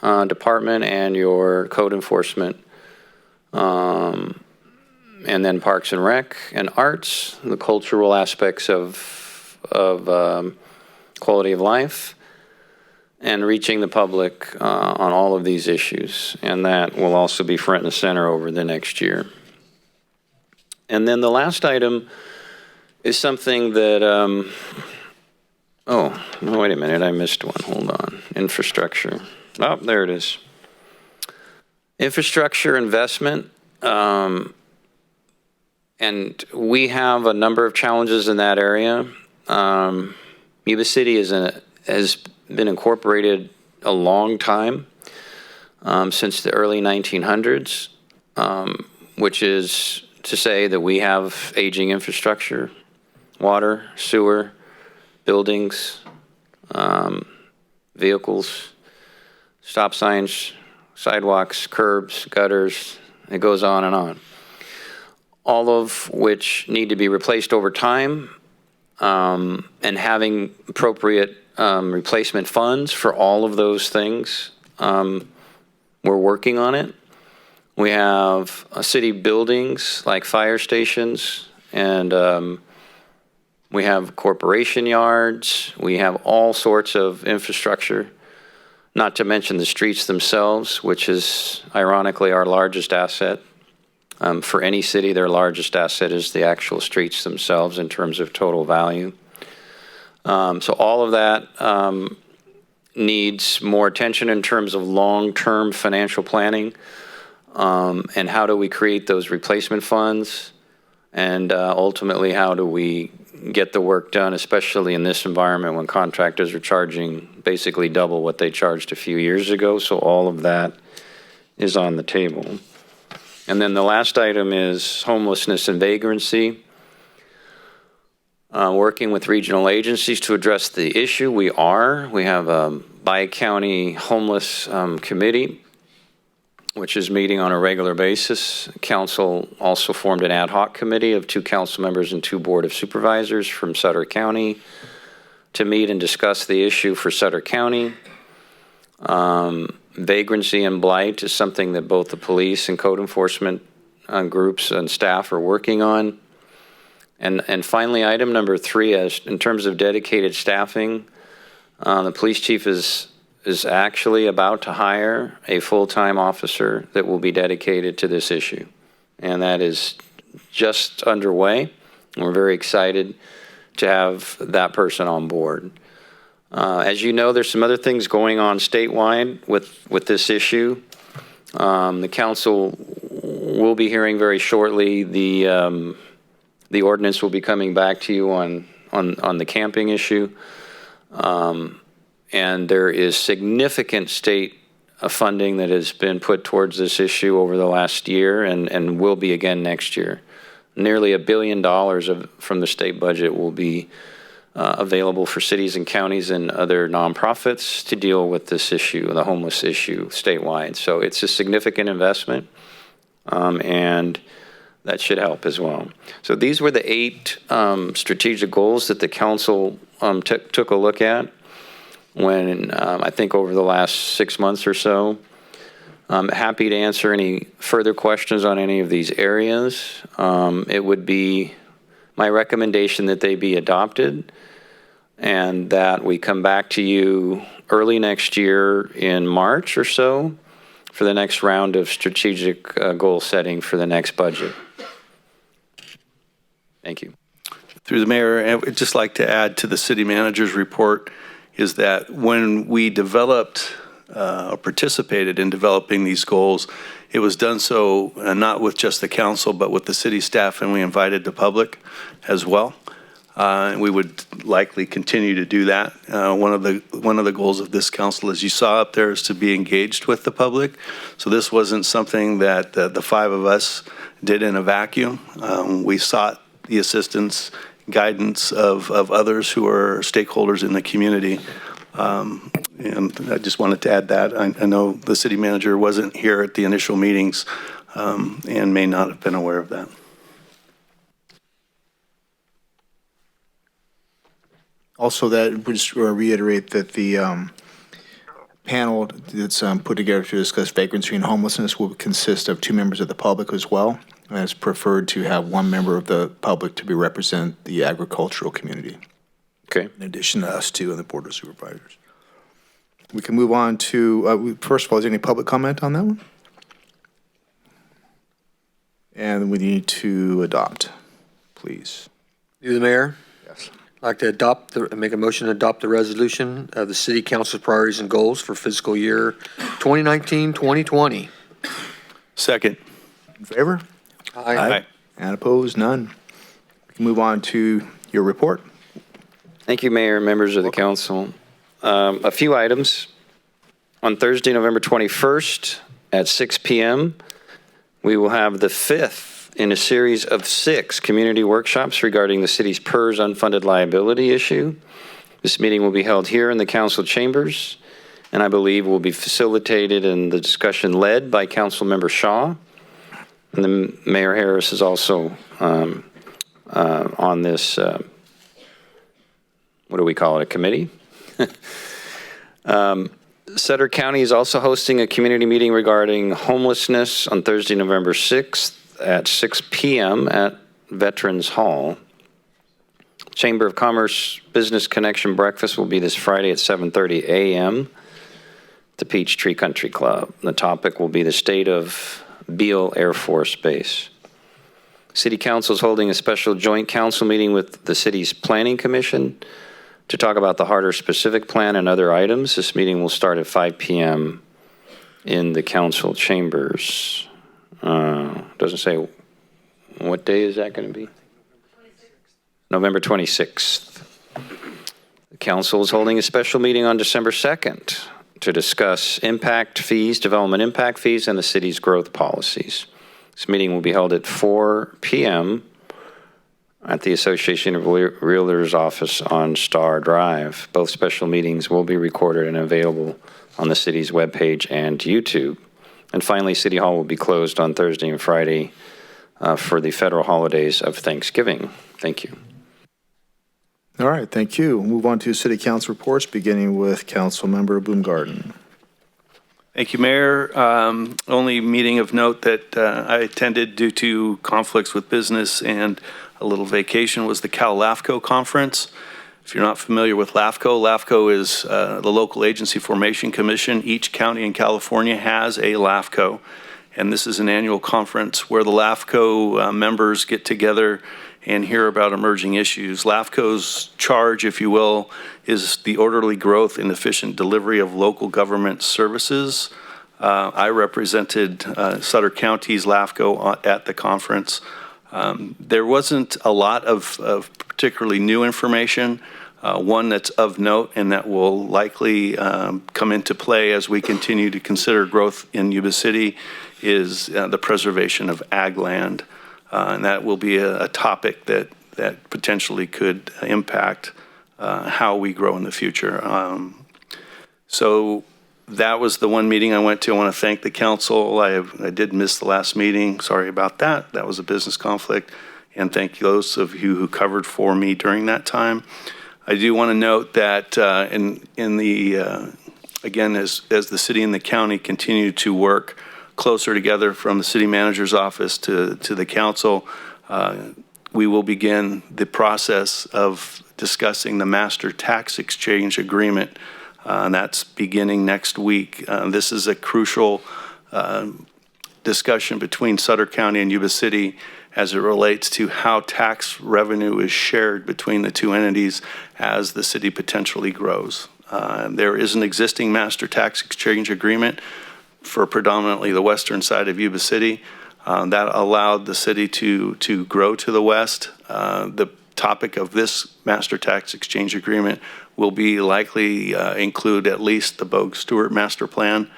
department and your code enforcement, and then Parks and Rec and arts, the cultural aspects of quality of life, and reaching the public on all of these issues. And that will also be front and center over the next year. And then the last item is something that, oh, wait a minute, I missed one. Hold on. Infrastructure. Oh, there it is. Infrastructure investment, and we have a number of challenges in that area. Yuba City has been incorporated a long time, since the early 1900s, which is to say that we have aging infrastructure, water, sewer, buildings, vehicles, stop signs, sidewalks, curbs, gutters, it goes on and on. All of which need to be replaced over time, and having appropriate replacement funds for all of those things. We're working on it. We have city buildings like fire stations, and we have corporation yards. We have all sorts of infrastructure, not to mention the streets themselves, which is ironically our largest asset. For any city, their largest asset is the actual streets themselves in terms of total value. So all of that needs more attention in terms of long-term financial planning, and how do we create those replacement funds, and ultimately how do we get the work done, especially in this environment when contractors are charging basically double what they charged a few years ago. So all of that is on the table. And then the last item is homelessness and vagrancy. Working with regional agencies to address the issue. We have a bi-county homeless committee, which is meeting on a regular basis. Council also formed an ad hoc committee of 2 council members and 2 board of supervisors from Sutter County to meet and discuss the issue for Sutter County. Vagrancy and blight is something that both the police and code enforcement groups and staff are working on. And finally, item number 3, in terms of dedicated staffing, the police chief is actually about to hire a full-time officer that will be dedicated to this issue. And that is just underway. We're very excited to have that person on board. As you know, there's some other things going on statewide with this issue. The council will be hearing very shortly. The ordinance will be coming back to you on the camping issue. And there is significant state funding that has been put towards this issue over the last year and will be again next year. Nearly $1 billion from the state budget will be available for cities and counties and other nonprofits to deal with this issue, the homeless issue statewide. So it's a significant investment, and that should help as well. So these were the 8 strategic goals that the council took a look at when I think over the last 6 months or so. I'm happy to answer any further questions on any of these areas. It would be my recommendation that they be adopted and that we come back to you early next year in March or so for the next round of strategic goal setting for the next budget. Thank you. Through the mayor, I would just like to add to the city manager's report is that when we developed or participated in developing these goals, it was done so not with just the council, but with the city staff, and we invited the public as well. And we would likely continue to do that. One of the goals of this council, as you saw up there, is to be engaged with the public. So this wasn't something that the 5 of us did in a vacuum. We sought the assistance, guidance of others who are stakeholders in the community. And I just wanted to add that. I know the city manager wasn't here at the initial meetings and may not have been aware of that. Also, that would just reiterate that the panel that's put together to discuss vagrancy and homelessness will consist of 2 members of the public as well. And it's preferred to have 1 member of the public to represent the agricultural community. Okay. In addition to us 2 on the board of supervisors. We can move on to, first of all, is there any public comment on that one? And we need to adopt, please. Through the mayor. Yes. I'd like to make a motion to adopt the resolution of the city council priorities and goals for fiscal year 2019-2020. Second. In favor? Aye. And opposed? None. We can move on to your report. Thank you, Mayor and members of the council. A few items. On Thursday, November 21st at 6 p.m., we will have the fifth in a series of 6 community workshops regarding the city's PERS unfunded liability issue. This meeting will be held here in the council chambers, and I believe will be facilitated and the discussion led by Councilmember Shaw. And then Mayor Harris is also on this, what do we call it, a committee? Sutter County is also hosting a community meeting regarding homelessness on Thursday, November 6th at 6 p.m. at Veterans Hall. Chamber of Commerce Business Connection Breakfast will be this Friday at 7:30 a.m. at the Peachtree Country Club. The topic will be the state of Beale Air Force Base. City Council is holding a special joint council meeting with the city's Planning Commission to talk about the Harder Specific Plan and other items. This meeting will start at 5 p.m. in the council chambers. Doesn't say what day is that going to be? November 26th. The council is holding a special meeting on December 2nd to discuss impact fees, development impact fees, and the city's growth policies. This meeting will be held at 4 p.m. at the Association of Realtors office on Star Drive. Both special meetings will be recorded and available on the city's webpage and YouTube. And finally, City Hall will be closed on Thursday and Friday for the federal holidays of Thanksgiving. Thank you. All right, thank you. We'll move on to City Council reports, beginning with Councilmember Bloomgarden. Thank you, Mayor. Only meeting of note that I attended due to conflicts with business and a little vacation was the Cal LAFCO conference. If you're not familiar with LAFCO, LAFCO is the Local Agency Formation Commission. Each county in California has a LAFCO, and this is an annual conference where the LAFCO members get together and hear about emerging issues. LAFCO's charge, if you will, is the orderly growth and efficient delivery of local government services. I represented Sutter County's LAFCO at the conference. There wasn't a lot of particularly new information. One that's of note and that will likely come into play as we continue to consider growth in Yuba City is the preservation of ag land. And that will be a topic that potentially could impact how we grow in the future. So that was the one meeting I went to. I want to thank the council. I did miss the last meeting. Sorry about that. That was a business conflict. And thank those of you who covered for me during that time. I do want to note that again, as the city and the county continue to work closer together from the city manager's office to the council, we will begin the process of discussing the master tax exchange agreement. And that's beginning next week. This is a crucial discussion between Sutter County and Yuba City as it relates to how tax revenue is shared between the two entities as the city potentially grows. There is an existing master tax exchange agreement for predominantly the western side of Yuba City that allowed the city to grow to the west. The topic of this master tax exchange agreement will be likely include at least the Bogue-Stewart master plan.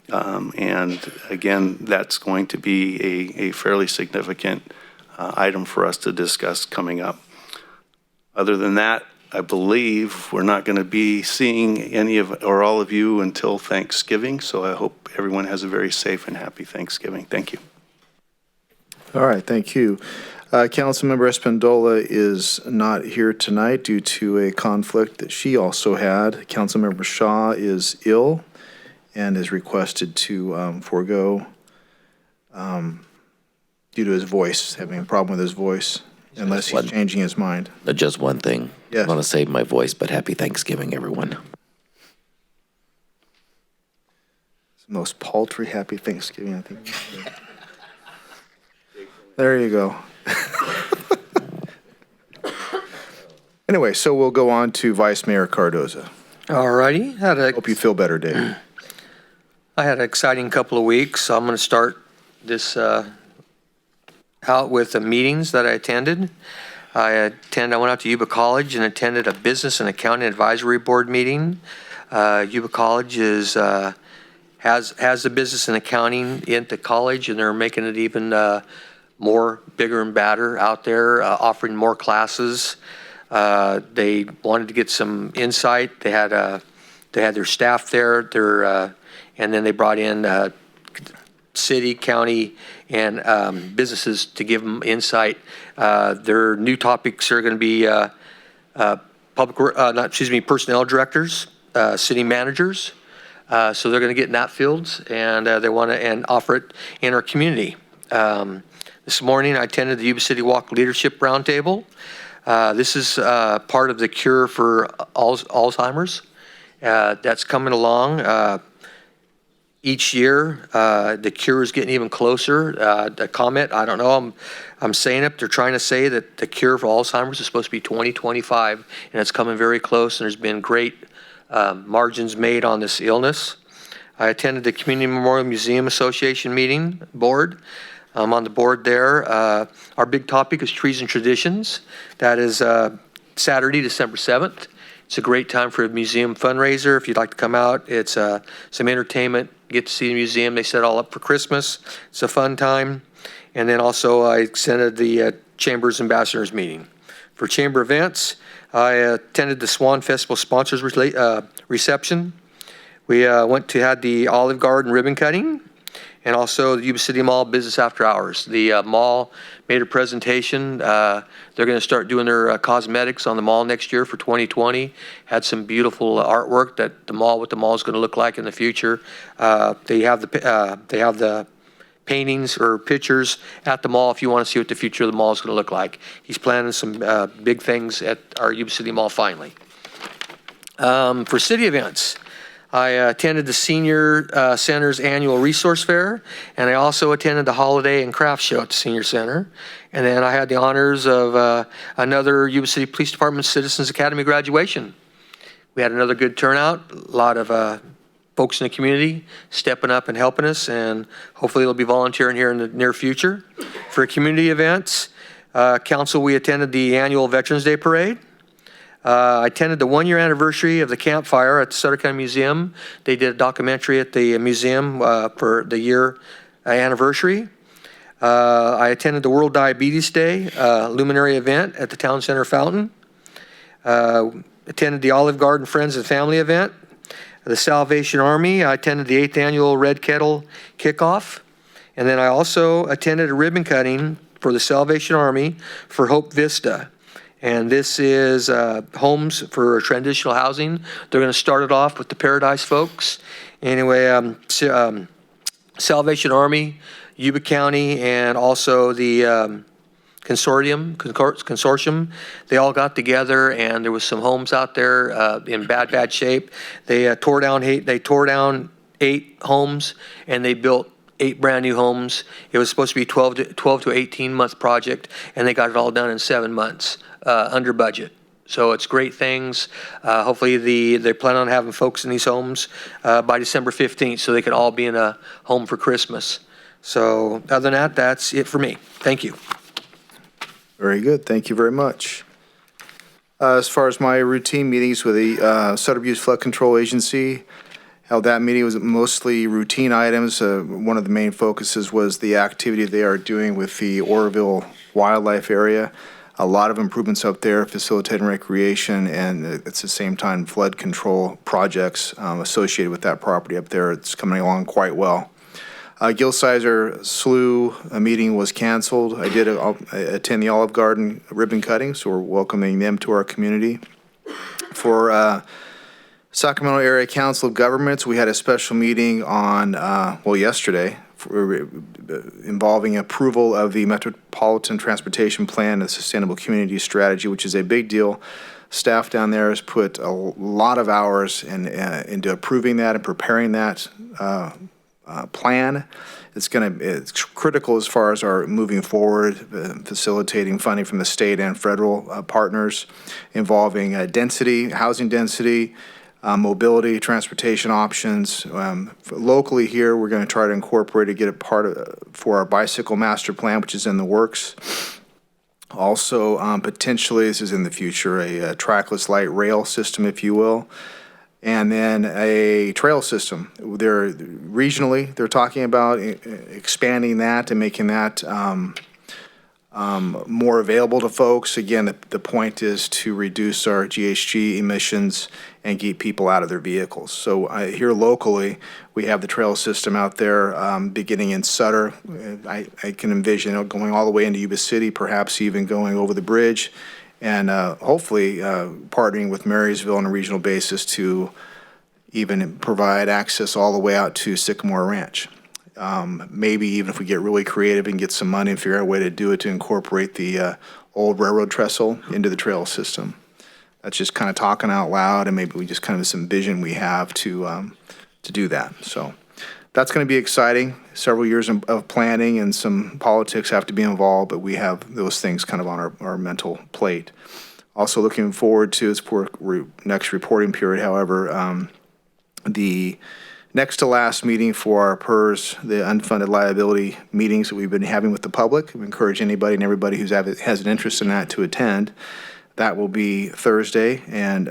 And again, that's going to be a fairly significant item for us to discuss coming up. Other than that, I believe we're not going to be seeing any of or all of you until Thanksgiving. So I hope everyone has a very safe and happy Thanksgiving. Thank you. All right, thank you. Councilmember Espandola is not here tonight due to a conflict that she also had. Councilmember Shaw is ill and is requested to forego due to his voice, having a problem with his voice, unless he's changing his mind. Just one thing. Yes. I want to save my voice, but happy Thanksgiving, everyone. It's the most paltry happy Thanksgiving, I think. There you go. Anyway, so we'll go on to Vice Mayor Cardoza. All righty. Hope you feel better, Dave. I had an exciting couple of weeks. So I'm going to start this out with the meetings that I attended. I went out to Yuba College and attended a business and accounting advisory board meeting. Yuba College has the business and accounting in the college, and they're making it even more bigger and badder out there, offering more classes. They wanted to get some insight. They had their staff there. And then they brought in city, county, and businesses to give them insight. Their new topics are going to be personnel directors, city managers. So they're going to get in that field, and they want to offer it in our community. This morning, I attended the Yuba City Walk Leadership Roundtable. This is part of the cure for Alzheimer's. That's coming along. Each year, the cure is getting even closer. The comment, I don't know, I'm saying it, they're trying to say that the cure for Alzheimer's is supposed to be 2025, and it's coming very close, and there's been great margins made on this illness. I attended the Community Memorial Museum Association meeting board. I'm on the board there. Our big topic is trees and traditions. That is Saturday, December 7th. It's a great time for a museum fundraiser. If you'd like to come out, it's some entertainment, get to see the museum. They set it all up for Christmas. It's a fun time. And then also I attended the Chamber's Ambassadors meeting. For Chamber events, I attended the Swan Festival sponsors reception. We had the Olive Garden ribbon cutting, and also the Yuba City Mall Business After Hours. The mall made a presentation. They're going to start doing their cosmetics on the mall next year for 2020. Had some beautiful artwork that what the mall is going to look like in the future. They have the paintings or pictures at the mall if you want to see what the future of the mall is going to look like. He's planning some big things at our Yuba City Mall finally. For city events, I attended the Senior Center's annual resource fair, and I also attended the holiday and craft show at the Senior Center. And then I had the honors of another Yuba City Police Department Citizens Academy graduation. We had another good turnout, a lot of folks in the community stepping up and helping us, and hopefully they'll be volunteering here in the near future. For community events, council, we attended the annual Veterans Day Parade. I attended the 1-year anniversary of the campfire at the Sutter County Museum. They did a documentary at the museum for the year anniversary. I attended the World Diabetes Day luminary event at the Town Center Fountain. Attended the Olive Garden Friends and Family event. The Salvation Army, I attended the 8th annual Red Kettle kickoff. And then I also attended a ribbon cutting for the Salvation Army for Hope Vista. And this is homes for transitional housing. They're going to start it off with the Paradise folks. Anyway, Salvation Army, Yuba County, and also the consortium, they all got together, and there was some homes out there in bad shape. They tore down 8 homes, and they built 8 brand new homes. It was supposed to be 12 to 18 month project, and they got it all done in 7 months under budget. So it's great things. Hopefully they plan on having folks in these homes by December 15th, so they can all be in a home for Christmas. So other than that, that's it for me. Thank you. Very good. Thank you very much. As far as my routine meetings with the Sutter Butte Flood Control Agency, how that meeting was mostly routine items. One of the main focuses was the activity they are doing with the Oroville Wildlife Area. A lot of improvements up there, facilitating recreation, and at the same time, flood control projects associated with that property up there. It's coming along quite well. Gil-Sizer Slough meeting was canceled. I did attend the Olive Garden ribbon cutting, so we're welcoming them to our community. For Sacramento Area Council of Governments, we had a special meeting on, yesterday, involving approval of the Metropolitan Transportation Plan and Sustainable Community Strategy, which is a big deal. Staff down there has put a lot of hours into approving that and preparing that plan. It's critical as far as our moving forward, facilitating funding from the state and federal partners involving density, housing density, mobility, transportation options. Locally here, we're going to try to incorporate it, get it part of for our bicycle master plan, which is in the works. Also, potentially, this is in the future, a trackless light rail system, if you will, and then a trail system. They're regionally, they're talking about expanding that and making that more available to folks. Again, the point is to reduce our GHG emissions and keep people out of their vehicles. So here locally, we have the trail system out there beginning in Sutter. I can envision it going all the way into Yuba City, perhaps even going over the bridge, and hopefully partnering with Marysville on a regional basis to even provide access all the way out to Sycamore Ranch. Maybe even if we get really creative and get some money and figure out a way to do it, to incorporate the old railroad trestle into the trail system. That's just kind of talking out loud, and maybe we just kind of some vision we have to do that. So that's going to be exciting. Several years of planning, and some politics have to be involved, but we have those things kind of on our mental plate. Also looking forward to its next reporting period, however, the next to last meeting for our PERS, the unfunded liability meetings that we've been having with the public. We encourage anybody and everybody who has an interest in that to attend. That will be Thursday, and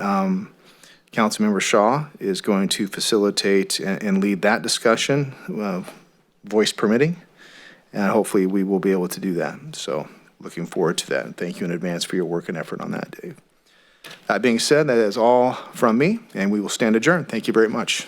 Councilmember Shaw is going to facilitate and lead that discussion, voice permitting, and hopefully we will be able to do that. So looking forward to that, and thank you in advance for your work and effort on that, Dave. That being said, that is all from me, and we will stand adjourned. Thank you very much.